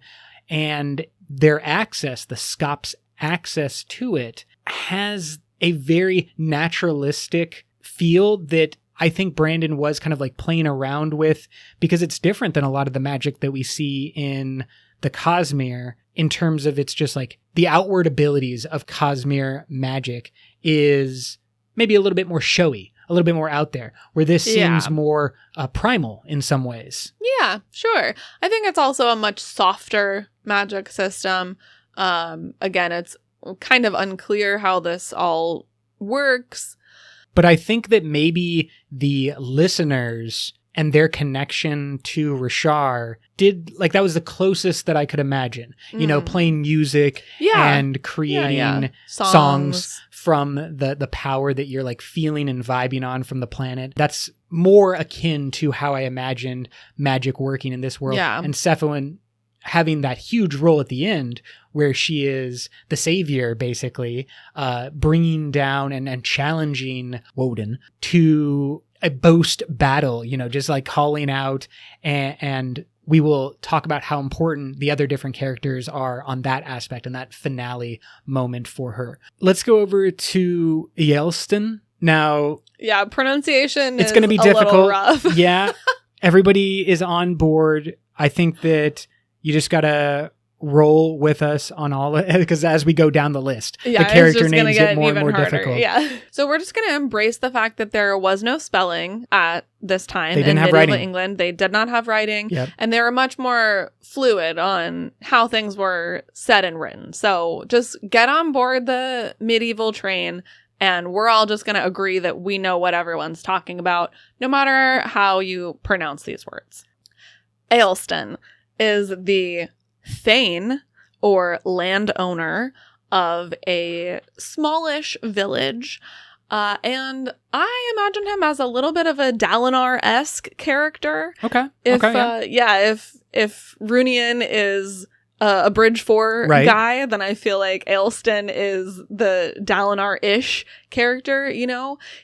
Speaker 2: And their access, the Scop's access to it, has a very naturalistic feel that I think Brandon was kind of like playing around with, because it's different than a lot of the magic that we see in the Cosmere, in terms of it's just like the outward abilities of Cosmere magic is maybe a little bit more showy, a little bit more out there, where this seems more primal in some ways.
Speaker 1: Yeah, sure. I think it's also a much softer magic system. Again, it's kind of unclear how this all works.
Speaker 2: But I think that maybe the listeners and their connection to Rashar did, like, that was the closest that I could imagine. Playing music and creating songs from the power that you're like feeling and vibing on from the planet. That's more akin to how I imagined magic working in this world.
Speaker 1: Yeah.
Speaker 2: And Cephawin having that huge role at the end where she is the savior, basically, bringing down and challenging Woden to a boast battle, just like calling out, and we will talk about how important the other different characters are on that aspect and that finale moment for her. Let's go over to Yelston. Now,
Speaker 1: pronunciation
Speaker 2: it's going to be
Speaker 1: a
Speaker 2: difficult.
Speaker 1: Little rough.
Speaker 2: Yeah. Everybody is on board. I think that you just got to roll with us on all of it, because as we go down the list, the character names get more and more
Speaker 1: harder.
Speaker 2: difficult.
Speaker 1: Yeah. So we're just going to embrace the fact that there was no spelling at this time.
Speaker 2: They didn't have
Speaker 1: medieval
Speaker 2: writing.
Speaker 1: England. They did not have writing.
Speaker 2: Yep.
Speaker 1: And they were much more fluid on how things were said and written. So just get on board the medieval train, and we're all just going to agree that we know what everyone's talking about, no matter how you pronounce these words. Aelston is the Thane, or landowner, of a smallish village. And I imagine him as a little bit of a Dalinar-esque character.
Speaker 2: Okay.
Speaker 1: If Runian is a Bridge 4 guy, then I feel like Aelston is the Dalinar-ish character,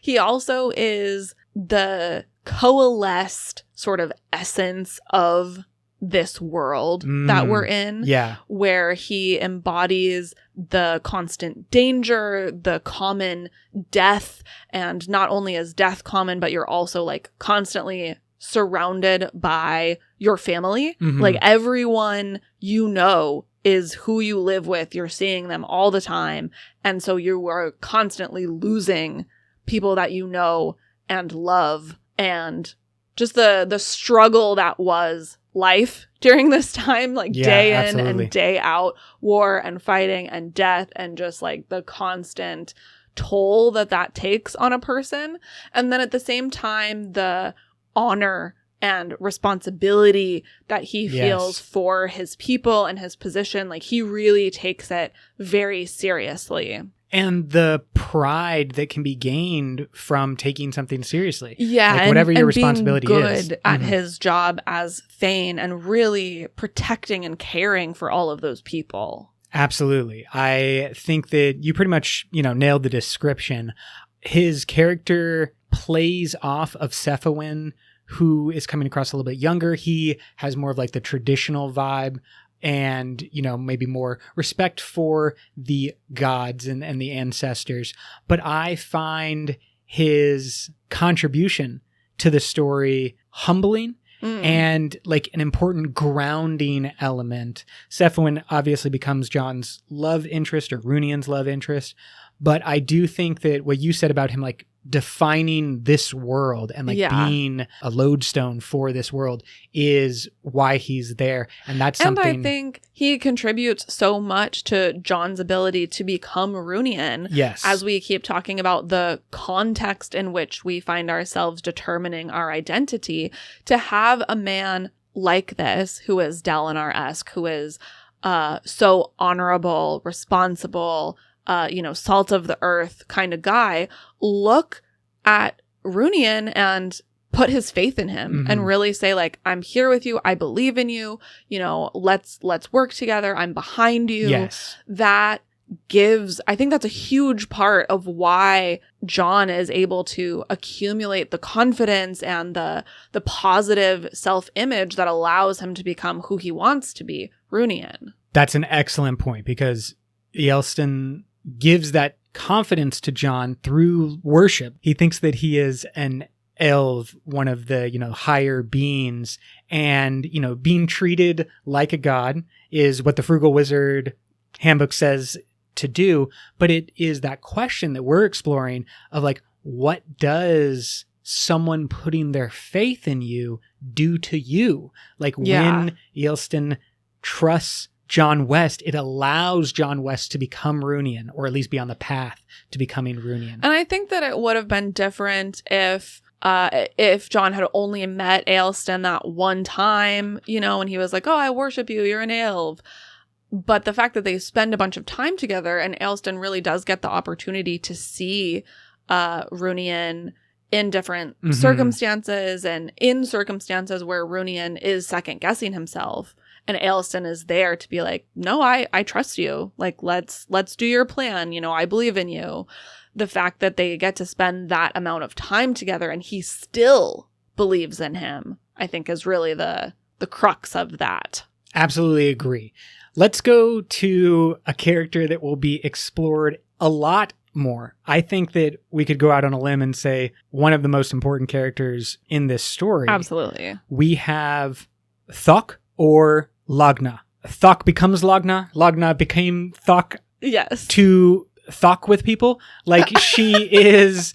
Speaker 1: He also is the coalesced sort of essence of this world that we're in.
Speaker 2: Yeah.
Speaker 1: Where he embodies the constant danger, the common death, and not only is death common, but you're also like constantly surrounded by your family. Like everyone you know is who you live with. You're seeing them all the time. And so you are constantly losing people that you know and love. And just the struggle that was life during this time, like day in
Speaker 2: absolutely.
Speaker 1: and day out, war and fighting and death, and just like the constant toll that takes on a person. And then at the same time, the honor and responsibility that he feels for his people and his position, like he really takes it very seriously.
Speaker 2: And the pride that can be gained from taking something seriously.
Speaker 1: Yeah.
Speaker 2: Like whatever your responsibility
Speaker 1: being
Speaker 2: is.
Speaker 1: good at his job as Thane and really protecting and caring for all of those people.
Speaker 2: Absolutely. I think that you pretty much, nailed the description. His character plays off of Cephawin, who is coming across a little bit younger. He has more of like the traditional vibe. And, maybe more respect for the gods and the ancestors. But I find his contribution to the story humbling and like an important grounding element. Cephawin obviously becomes John's love interest or Runian's love interest. But I do think that what you said about him, like defining this world and like being a lodestone for this world is why he's there. And that's something.
Speaker 1: And I think he contributes so much to John's ability to become Runian.
Speaker 2: Yes.
Speaker 1: As we keep talking about the context in which we find ourselves determining our identity, to have a man like this who is Dalinar-esque, who is so honorable, responsible, salt of the earth kind of guy, look at Runian and put his faith in him and really say like, I'm here with you. I believe in you. Let's work together. I'm behind you.
Speaker 2: Yes.
Speaker 1: That gives, I think that's a huge part of why John is able to accumulate the confidence and the positive self-image that allows him to become who he wants to be, Runian.
Speaker 2: That's an excellent point, because Eelston gives that confidence to John through worship. He thinks that he is an elf, one of the, higher beings, and, being treated like a god is what the Frugal Wizard Handbook says to do. But it is that question that we're exploring of like, what does someone putting their faith in you do to you? Like when Eelston trusts John West, it allows John West to become Runian, or at least be on the path to becoming Runian.
Speaker 1: And I think that it would have been different if John had only met Eelston that one time, and he was like, oh, I worship you, you're an elf. But the fact that they spend a bunch of time together, and Eelston really does get the opportunity to see Runian in different circumstances, and in circumstances where Runian is second guessing himself. And Eelston is there to be like, no, I trust you. Like, let's do your plan. I believe in you. The fact that they get to spend that amount of time together and he still believes in him, I think is really the crux of that.
Speaker 2: Absolutely agree. Let's go to a character that will be explored a lot more. I think that we could go out on a limb and say one of the most important characters in this story.
Speaker 1: Absolutely.
Speaker 2: We have Thok, or Lagna. Thok becomes Lagna. Lagna became Thok.
Speaker 1: Yes.
Speaker 2: To Thok with people. Like she is.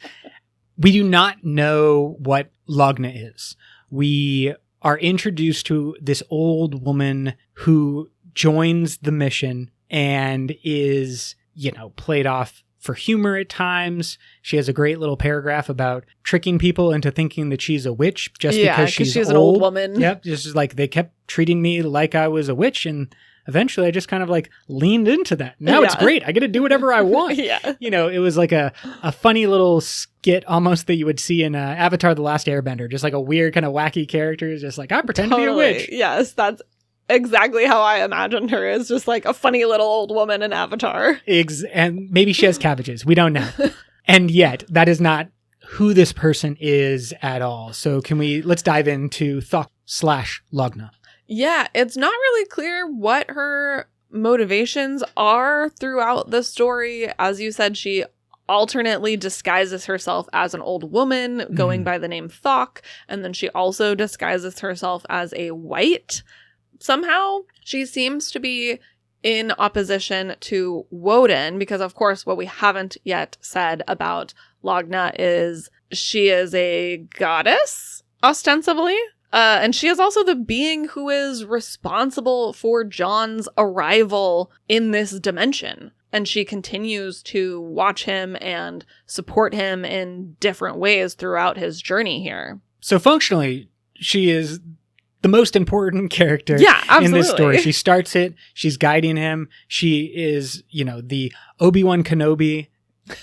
Speaker 2: We do not know what Lagna is. We are introduced to this old woman who joins the mission and is, played off for humor at times. She has a great little paragraph about tricking people into thinking that she's a witch just because she's
Speaker 1: an old woman.
Speaker 2: Yep. Just like they kept treating me like I was a witch, and eventually I just kind of like leaned into that. Now it's great. I get to do whatever I want. It was like a funny little skit almost that you would see in Avatar: The Last Airbender. Just like a weird kind of wacky character. Just like, I pretend to be a witch.
Speaker 1: Yes, that's exactly how I imagined her, is just like a funny little old woman in Avatar.
Speaker 2: And maybe she has cabbages. We don't know. And yet, that is not who this person is at all. So let's dive into Thok / Lagna.
Speaker 1: Yeah, it's not really clear what her motivations are throughout the story. As you said, she alternately disguises herself as an old woman going by the name Thok, and then she also disguises herself as a white. Somehow, she seems to be in opposition to Woden, because of course what we haven't yet said about Logna is she is a goddess, ostensibly. And she is also the being who is responsible for John's arrival in this dimension. And she continues to watch him and support him in different ways throughout his journey here.
Speaker 2: So functionally, she is the most important character in this story. She starts it. She's guiding him. She is, the Obi-Wan Kenobi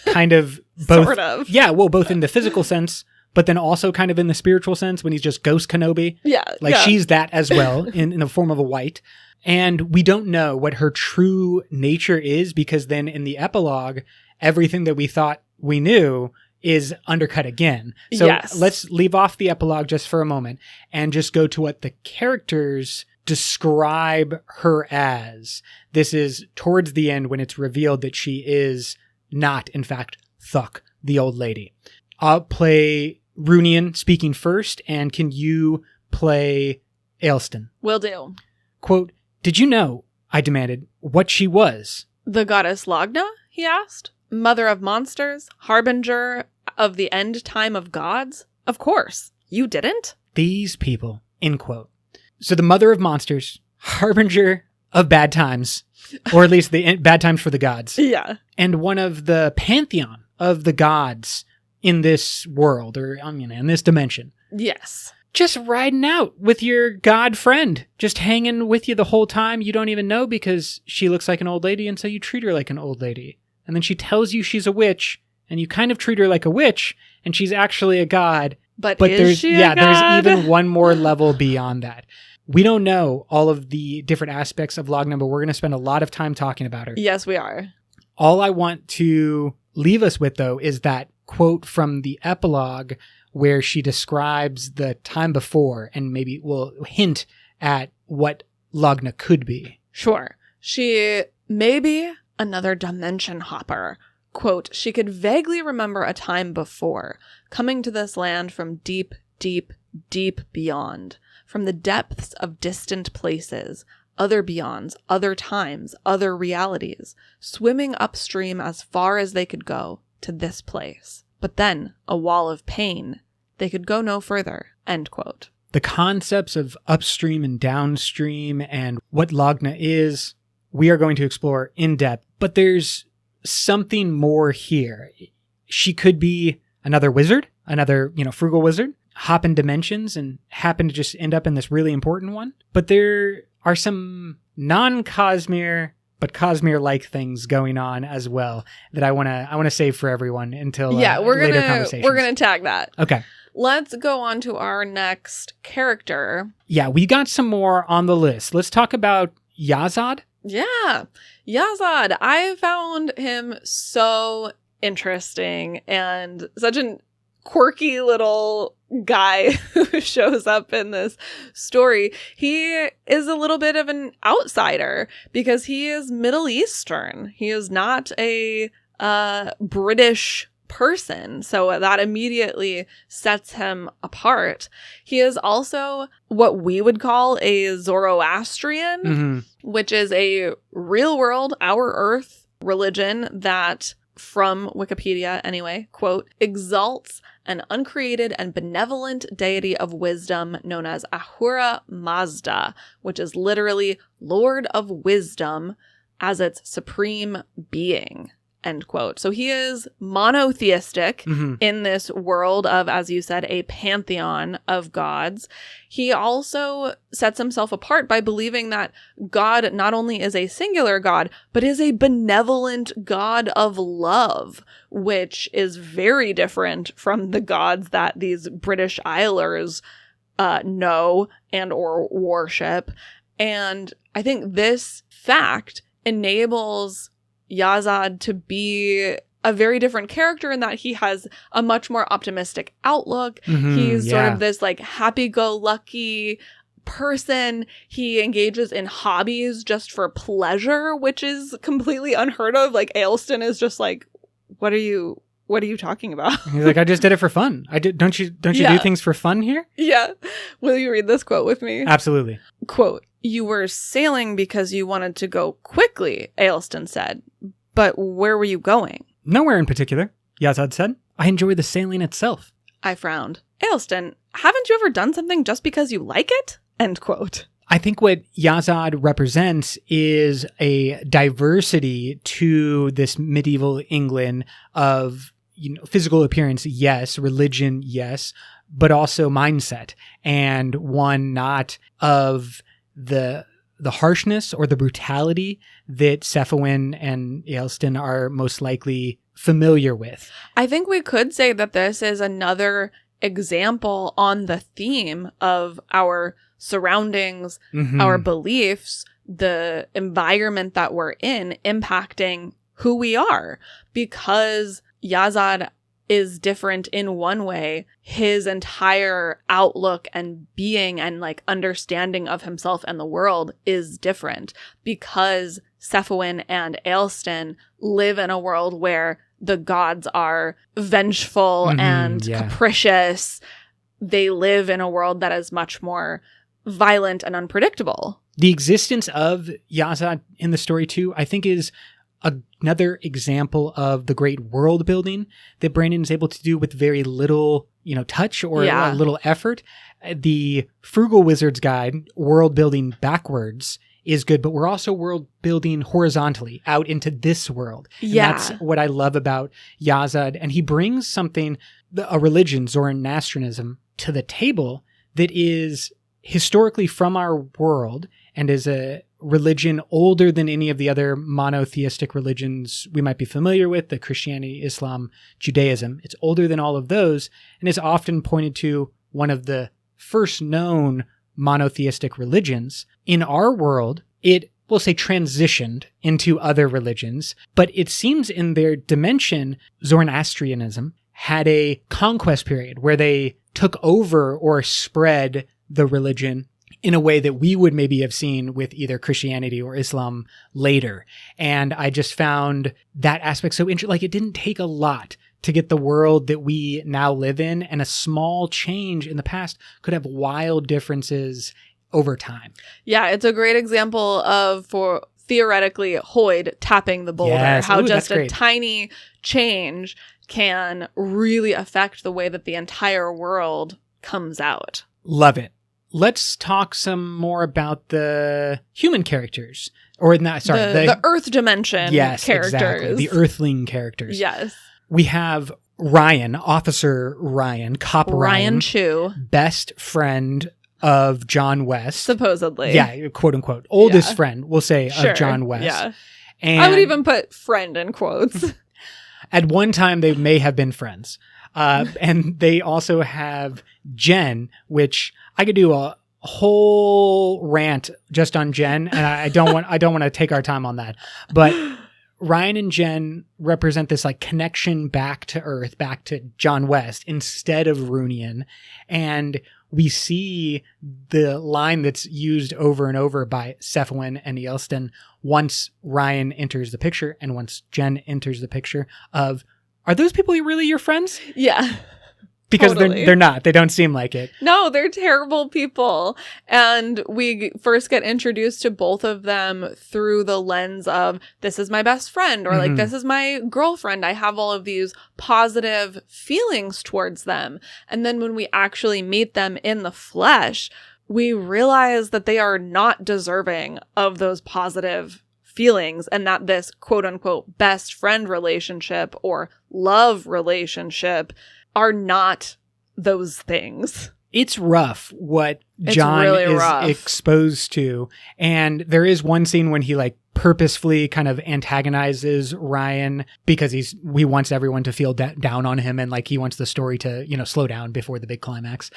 Speaker 2: kind of both.
Speaker 1: Sort of.
Speaker 2: Yeah, well, both in the physical sense, but then also kind of in the spiritual sense when he's just Ghost Kenobi.
Speaker 1: Yeah.
Speaker 2: She's that as well in the form of a white. And we don't know what her true nature is, because then in the epilogue, everything that we thought we knew is undercut again. So let's leave off the epilogue just for a moment and just go to what the characters describe her as. This is towards the end when it's revealed that she is not, in fact, Thok, the old lady. I'll play Runian speaking first, and can you play Ailston?
Speaker 1: Will do.
Speaker 2: Quote, "Did you know," I demanded, "what she was?"
Speaker 1: "The goddess Logna?" he asked. "Mother of monsters? Harbinger of the end time of gods? Of course. You didn't?"
Speaker 2: These people, end quote. So the mother of monsters, harbinger of bad times, or at least the bad times for the gods.
Speaker 1: Yeah.
Speaker 2: And one of the pantheon of the gods in this world, or in this dimension.
Speaker 1: Yes.
Speaker 2: Just riding out with your god friend, just hanging with you the whole time. You don't even know because she looks like an old lady, and so you treat her like an old lady. And then she tells you she's a witch, and you kind of treat her like a witch, and she's actually a god.
Speaker 1: But is she a god?
Speaker 2: There's even one more level beyond that. We don't know all of the different aspects of Logna, but we're going to spend a lot of time talking about her.
Speaker 1: Yes, we are.
Speaker 2: All I want to leave us with, though, is that quote from the epilogue where she describes the time before, and maybe will hint at what Logna could be.
Speaker 1: Sure. She may be another dimension hopper. Quote, "She could vaguely remember a time before, coming to this land from deep, deep, deep beyond, from the depths of distant places, other beyonds, other times, other realities, swimming upstream as far as they could go to this place. But then, a wall of pain. They could go no further." End quote.
Speaker 2: The concepts of upstream and downstream and what Logna is, we are going to explore in depth. But there's something more here. She could be another wizard, another, frugal wizard, hop in dimensions and happen to just end up in this really important one. But there are some non-Cosmere, but Cosmere-like things going on as well that I want to save for everyone until later conversations.
Speaker 1: We're gonna tag that.
Speaker 2: Okay.
Speaker 1: Let's go on to our next character.
Speaker 2: Yeah, we got some more on the list. Let's talk about Yazad.
Speaker 1: Yeah, Yazad. I found him so interesting and such an quirky little guy who shows up in this story. He is a little bit of an outsider because he is Middle Eastern. He is not a British person, so that immediately sets him apart. He is also what we would call a Zoroastrian, which is a real world, our Earth religion that, from Wikipedia anyway, quote, exalts an uncreated and benevolent deity of wisdom known as Ahura Mazda, which is literally Lord of Wisdom, as its supreme being. End quote. So he is monotheistic in this world of, as you said, a pantheon of gods. He also sets himself apart by believing that God not only is a singular God, but is a benevolent God of love, which is very different from the gods that these British Islers know and or worship. And I think this fact enables Yazad to be a very different character in that he has a much more optimistic outlook. He's sort of this like happy-go-lucky person. He engages in hobbies just for pleasure, which is completely unheard of. Like, Ailston is just like, what are you talking about?
Speaker 2: He's like, I just did it for fun. Don't you do things for fun here?
Speaker 1: Yeah. Will you read this quote with me?
Speaker 2: Absolutely.
Speaker 1: Quote, "You were sailing because you wanted to go quickly," Ailston said. "But where were you going?"
Speaker 2: "Nowhere in particular," Yazad said. "I enjoy the sailing itself."
Speaker 1: I frowned. "Ailston, haven't you ever done something just because you like it?" End quote.
Speaker 2: I think what Yazad represents is a diversity to this medieval England of, physical appearance, yes, religion, yes, but also mindset, and one not of the harshness or the brutality that Cephalin and Ailston are most likely familiar with.
Speaker 1: I think we could say that this is another example on the theme of our surroundings, our beliefs, the environment that we're in impacting who we are. Because Yazad is different in one way, his entire outlook and being and like understanding of himself and the world is different, because Cephalin and Ailston live in a world where the gods are vengeful and capricious. They live in a world that is much more violent and unpredictable.
Speaker 2: The existence of Yazad in the story too, I think, is another example of the great world building that Brandon is able to do with very little, touch or a little effort. The Frugal Wizard's Guide, world building backwards, is good, but we're also world building horizontally out into this world. And that's what I love about Yazad. And he brings something, a religion, Zoroastrianism, to the table that is historically from our world and is a religion older than any of the other monotheistic religions we might be familiar with, the Christianity, Islam, Judaism. It's older than all of those and is often pointed to one of the first known monotheistic religions. In our world, it, we'll say, transitioned into other religions, but it seems in their dimension, Zoroastrianism had a conquest period where they took over or spread the religion in a way that we would maybe have seen with either Christianity or Islam later. And I just found that aspect so interesting. Like, it didn't take a lot to get the world that we now live in, and a small change in the past could have wild differences over time. Yeah,
Speaker 1: it's a great example of, for theoretically, Hoyd tapping the boulder.
Speaker 2: Yes.
Speaker 1: How
Speaker 2: Ooh,
Speaker 1: just a tiny change can really affect the way that the entire world comes out.
Speaker 2: Love it. Let's talk some more about the human characters. Or not, sorry.
Speaker 1: The Earth dimension characters.
Speaker 2: Exactly. The Earthling characters.
Speaker 1: Yes.
Speaker 2: We have Ryan, Officer Ryan, Cop Ryan.
Speaker 1: Chu.
Speaker 2: Best friend of John West.
Speaker 1: Supposedly.
Speaker 2: Yeah, quote unquote. Oldest friend, we'll say, of John West.
Speaker 1: Yeah.
Speaker 2: And
Speaker 1: I would even put friend in quotes.
Speaker 2: At one time, they may have been friends. And they also have Jen, which I could do a whole rant just on Jen, and I don't want to take our time on that. But Ryan and Jen represent this like connection back to Earth, back to John West instead of Runian. And we see the line that's used over and over by Cephalin and Ailston once Ryan enters the picture and once Jen enters the picture of, are those people really your friends?
Speaker 1: Yeah.
Speaker 2: Because they're not. They don't seem like it.
Speaker 1: No, they're terrible people. And we first get introduced to both of them through the lens of, this is my best friend, or like, this is my girlfriend. I have all of these positive feelings towards them. And then when we actually meet them in the flesh, we realize that they are not deserving of those positive feelings, and that this quote unquote best friend relationship or love relationship are not those things.
Speaker 2: It's rough what John is exposed to. And there is one scene when he like purposefully kind of antagonizes Ryan because he wants everyone to feel down on him, and like he wants the story to, slow down before the big climax.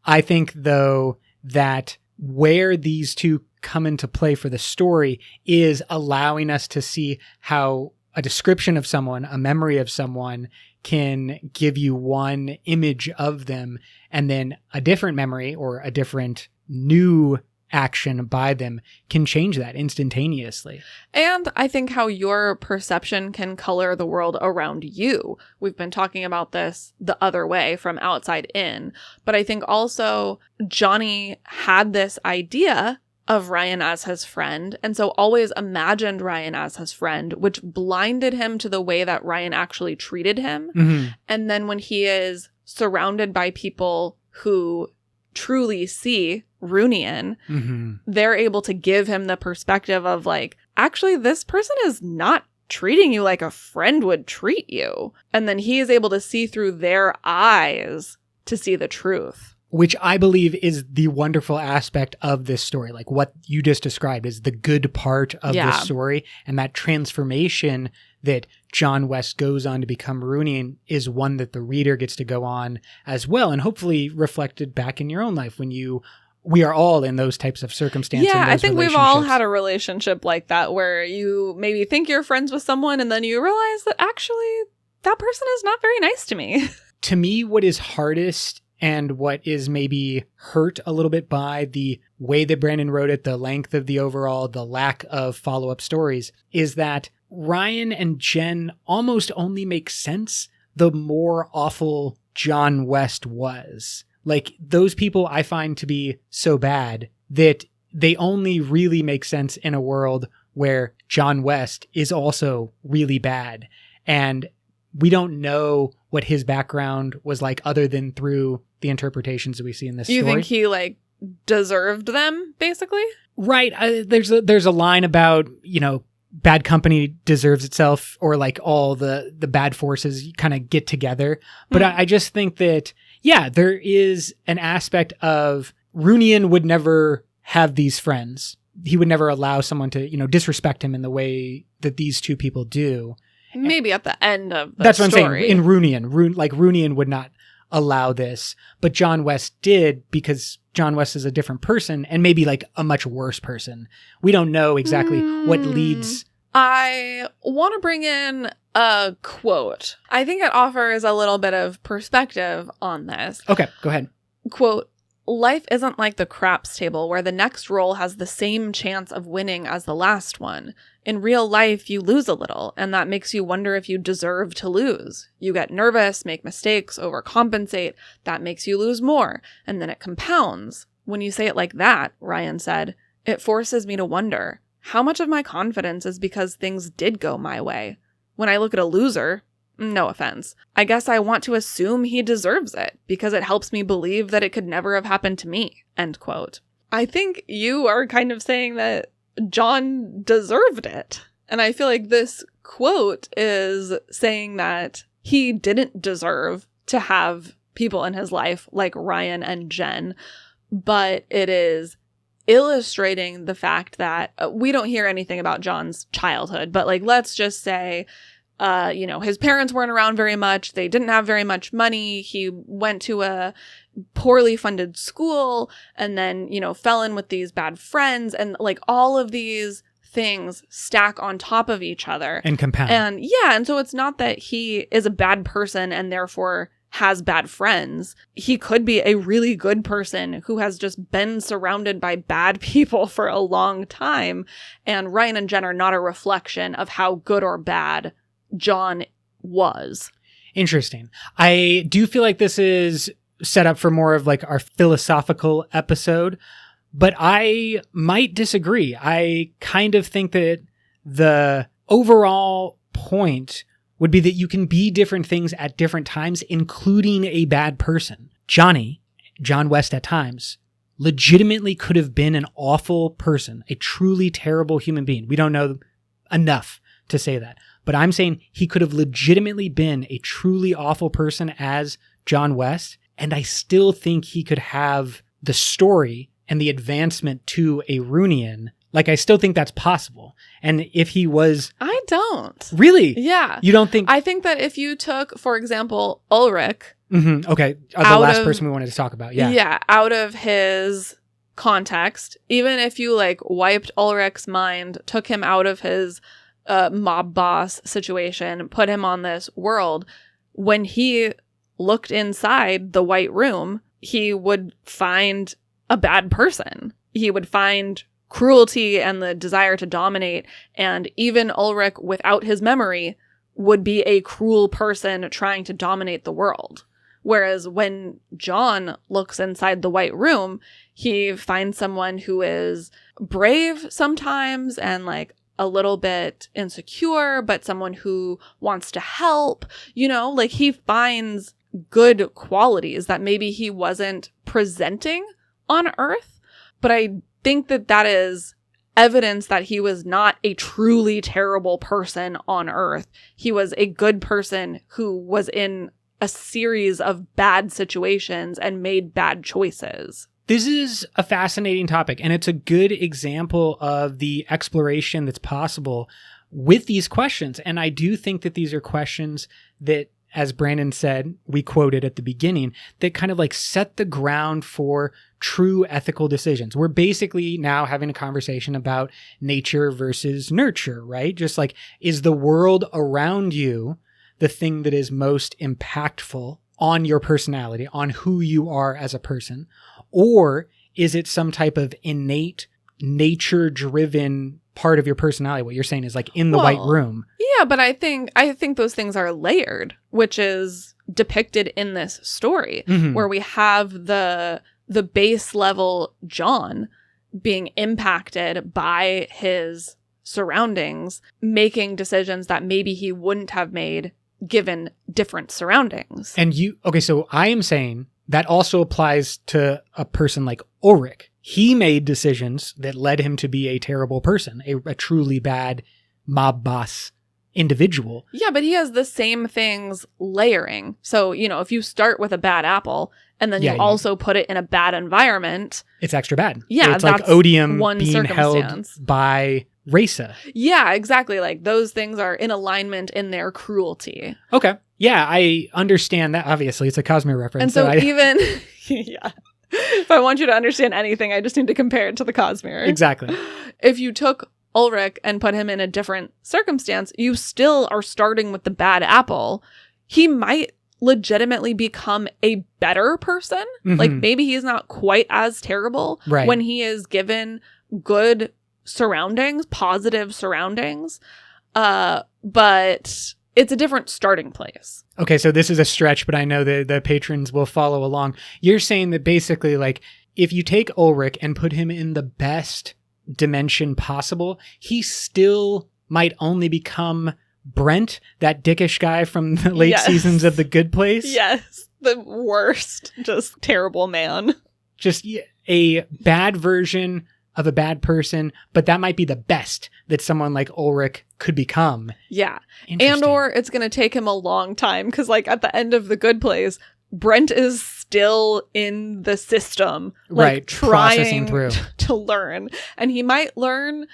Speaker 2: I think though that where these two come into play for the story is allowing us to see how a description of someone, a memory of someone, can give you one image of them, and then a different memory or a different new action by them can change that instantaneously.
Speaker 1: And I think how your perception can color the world around you. We've been talking about this the other way, from outside in. But I think also Johnny had this idea of Ryan as his friend, and so always imagined Ryan as his friend, which blinded him to the way that Ryan actually treated him.
Speaker 2: Mm-hmm.
Speaker 1: And then when he is surrounded by people who truly see Runian,
Speaker 2: Mm-hmm.
Speaker 1: they're able to give him the perspective of like, actually, this person is not treating you like a friend would treat you. And then he is able to see through their eyes to see the truth.
Speaker 2: Which I believe is the wonderful aspect of this story. Like what you just described is the good part of
Speaker 1: Yeah.
Speaker 2: this story. And that transformation that John West goes on to become Runian is one that the reader gets to go on as well. And hopefully reflected back in your own life when we are all in those types of circumstances.
Speaker 1: Yeah, I think we've all had a relationship like that where you maybe think you're friends with someone and then you realize that actually that person is not very nice to me.
Speaker 2: To me, what is hardest and what is maybe hurt a little bit by the way that Brandon wrote it, the length of the overall, the lack of follow-up stories, is that Ryan and Jen almost only make sense the more awful John West was. Like, those people I find to be so bad that they only really make sense in a world where John West is also really bad. And we don't know what his background was like other than through the interpretations that we see in this story.
Speaker 1: You think he like deserved them, basically?
Speaker 2: Right. There's a line about, bad company deserves itself, or like all the bad forces kind of get together. But I just think that, yeah, there is an aspect of Runian would never have these friends. He would never allow someone to, disrespect him in the way that these two people do.
Speaker 1: Maybe at the end of the
Speaker 2: That's
Speaker 1: story.
Speaker 2: what I'm saying. In Runian, Runian would not allow this, but John West did, because John West is a different person and maybe like a much worse person. We don't know exactly what leads.
Speaker 1: I want to bring in a quote. I think it offers a little bit of perspective on this.
Speaker 2: Okay, go ahead.
Speaker 1: Quote, "Life isn't like the craps table where the next roll has the same chance of winning as the last one. In real life, you lose a little, and that makes you wonder if you deserve to lose. You get nervous, make mistakes, overcompensate. That makes you lose more, and then it compounds. When you say it like that," Ryan said, "it forces me to wonder, how much of my confidence is because things did go my way? When I look at a loser, no offense, I guess I want to assume he deserves it because it helps me believe that it could never have happened to me." End quote. I think you are kind of saying that John deserved it. And I feel like this quote is saying that he didn't deserve to have people in his life like Ryan and Jen, but it is illustrating the fact that we don't hear anything about John's childhood, but like, let's just say, his parents weren't around very much. They didn't have very much money. He went to a poorly funded school and then, fell in with these bad friends, and like all of these things stack on top of each other
Speaker 2: And compound.
Speaker 1: And so it's not that he is a bad person and therefore has bad friends. He could be a really good person who has just been surrounded by bad people for a long time. And Ryan and Jen are not a reflection of how good or bad John was.
Speaker 2: Interesting. I do feel like this is set up for more of like our philosophical episode, but I might disagree. I kind of think that the overall point would be that you can be different things at different times, including a bad person. John West at times, legitimately could have been an awful person, a truly terrible human being. We don't know enough to say that. But I'm saying he could have legitimately been a truly awful person as John West, and I still think he could have the story and the advancement to a Runian. Like, I still think that's possible. And if he was...
Speaker 1: I don't.
Speaker 2: Really?
Speaker 1: Yeah.
Speaker 2: You don't think...
Speaker 1: I think that if you took, for example, Ulrich...
Speaker 2: Mm-hmm. Okay. The last person we wanted to talk about. Yeah.
Speaker 1: Yeah. Out of his context, even if you like wiped Ulrich's mind, took him out of his mob boss situation, put him on this world, when he looked inside the White Room, he would find a bad person. He would find cruelty and the desire to dominate, and even Ulrich, without his memory, would be a cruel person trying to dominate the world. Whereas when John looks inside the White Room, he finds someone who is brave sometimes and like a little bit insecure, but someone who wants to help, you know, like he finds good qualities that maybe he wasn't presenting on Earth. But I think that that is evidence that he was not a truly terrible person on Earth. He was a good person who was in a series of bad situations and made bad choices.
Speaker 2: This is a fascinating topic, and it's a good example of the exploration that's possible with these questions. And I do think that these are questions that, as Brandon said, we quoted at the beginning, that kind of like set the ground for true ethical decisions. We're basically now having a conversation about nature versus nurture, right? Just like, is the world around you the thing that is most impactful on your personality, on who you are as a person? Or is it some type of innate, nature-driven part of your personality? What you're saying is like in the White Room.
Speaker 1: Yeah, but I think those things are layered, which is depicted in this story, where we have the base level John being impacted by his surroundings, making decisions that maybe he wouldn't have made given different surroundings.
Speaker 2: And so I am saying that also applies to a person like Ulrich. He made decisions that led him to be a terrible person, a truly bad mob boss individual.
Speaker 1: Yeah, but he has the same things layering. So, you know, if you start with a bad apple and then you also put it in a bad environment,
Speaker 2: it's extra bad.
Speaker 1: Yeah,
Speaker 2: it's like Odium being held by Rasa.
Speaker 1: Yeah, exactly. Like those things are in alignment in their cruelty.
Speaker 2: Okay. Yeah, I understand that. Obviously, it's a Cosmere reference.
Speaker 1: And so even, yeah, if I want you to understand anything, I just need to compare it to the Cosmere.
Speaker 2: Exactly.
Speaker 1: If you took Ulrich and put him in a different circumstance, you still are starting with the bad apple. He might legitimately become a better person. Like maybe he's not quite as terrible when he is given good surroundings, positive surroundings. But it's a different starting place.
Speaker 2: Okay, so this is a stretch, but I know the patrons will follow along. You're saying that basically, like, if you take Ulrich and put him in the best dimension possible, he still might only become Brent, that dickish guy from the late seasons of The Good Place.
Speaker 1: Yes, the worst, just terrible man.
Speaker 2: Just a bad version of a bad person, but that might be the best that someone like Ulrich could become.
Speaker 1: Yeah. And or it's going to take him a long time because like at the end of The Good Place, Brent is still in the system, like trying to learn. And he might learn,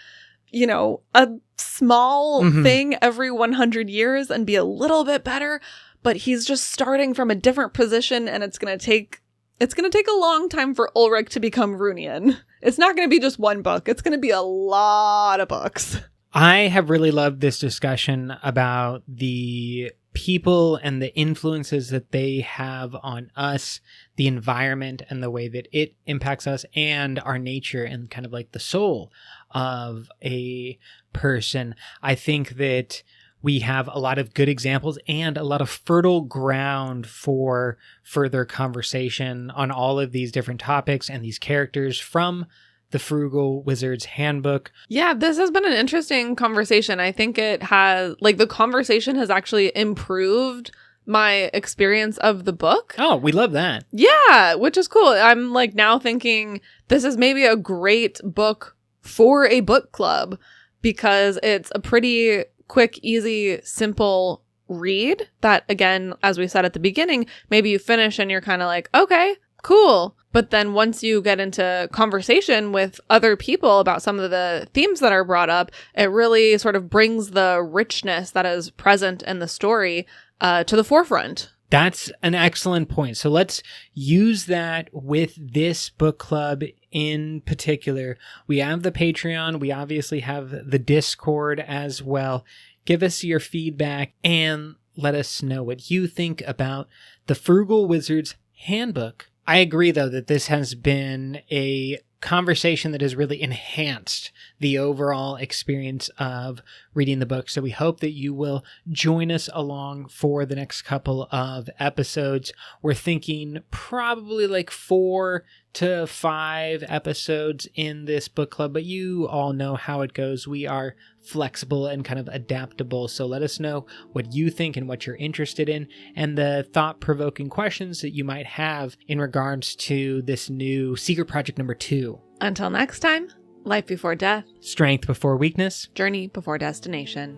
Speaker 1: you know, a small thing every 100 years and be a little bit better, but he's just starting from a different position, and it's going to take a long time for Ulrich to become Runian. It's not going to be just one book. It's going to be a lot of books.
Speaker 2: I have really loved this discussion about the people and the influences that they have on us, the environment and the way that it impacts us, and our nature and kind of like the soul of a person. I think that we have a lot of good examples and a lot of fertile ground for further conversation on all of these different topics and these characters from the Frugal Wizard's Handbook.
Speaker 1: Yeah, this has been an interesting conversation. I think it has, like, the conversation has actually improved my experience of the book.
Speaker 2: Oh, we love that.
Speaker 1: Yeah, which is cool. I'm like now thinking this is maybe a great book for a book club because it's a pretty quick, easy, simple read that, again, as we said at the beginning, maybe you finish and you're kind of like, okay, cool. But then once you get into conversation with other people about some of the themes that are brought up, it really sort of brings the richness that is present in the story to the forefront.
Speaker 2: That's an excellent point. So let's use that with this book club in particular. We have the Patreon. We obviously have the Discord as well. Give us your feedback and let us know what you think about the Frugal Wizard's Handbook. I agree, though, that this has been a conversation that has really enhanced the overall experience of reading the book. So we hope that you will join us along for the next couple of episodes. We're thinking probably like 4 to 5 episodes in this book club, but you all know how it goes. We are flexible and kind of adaptable. So let us know what you think and what you're interested in, and the thought-provoking questions that you might have in regards to this new Secret Project number 2.
Speaker 1: Until next time, life before death,
Speaker 2: Strength before weakness.
Speaker 1: journey before destination.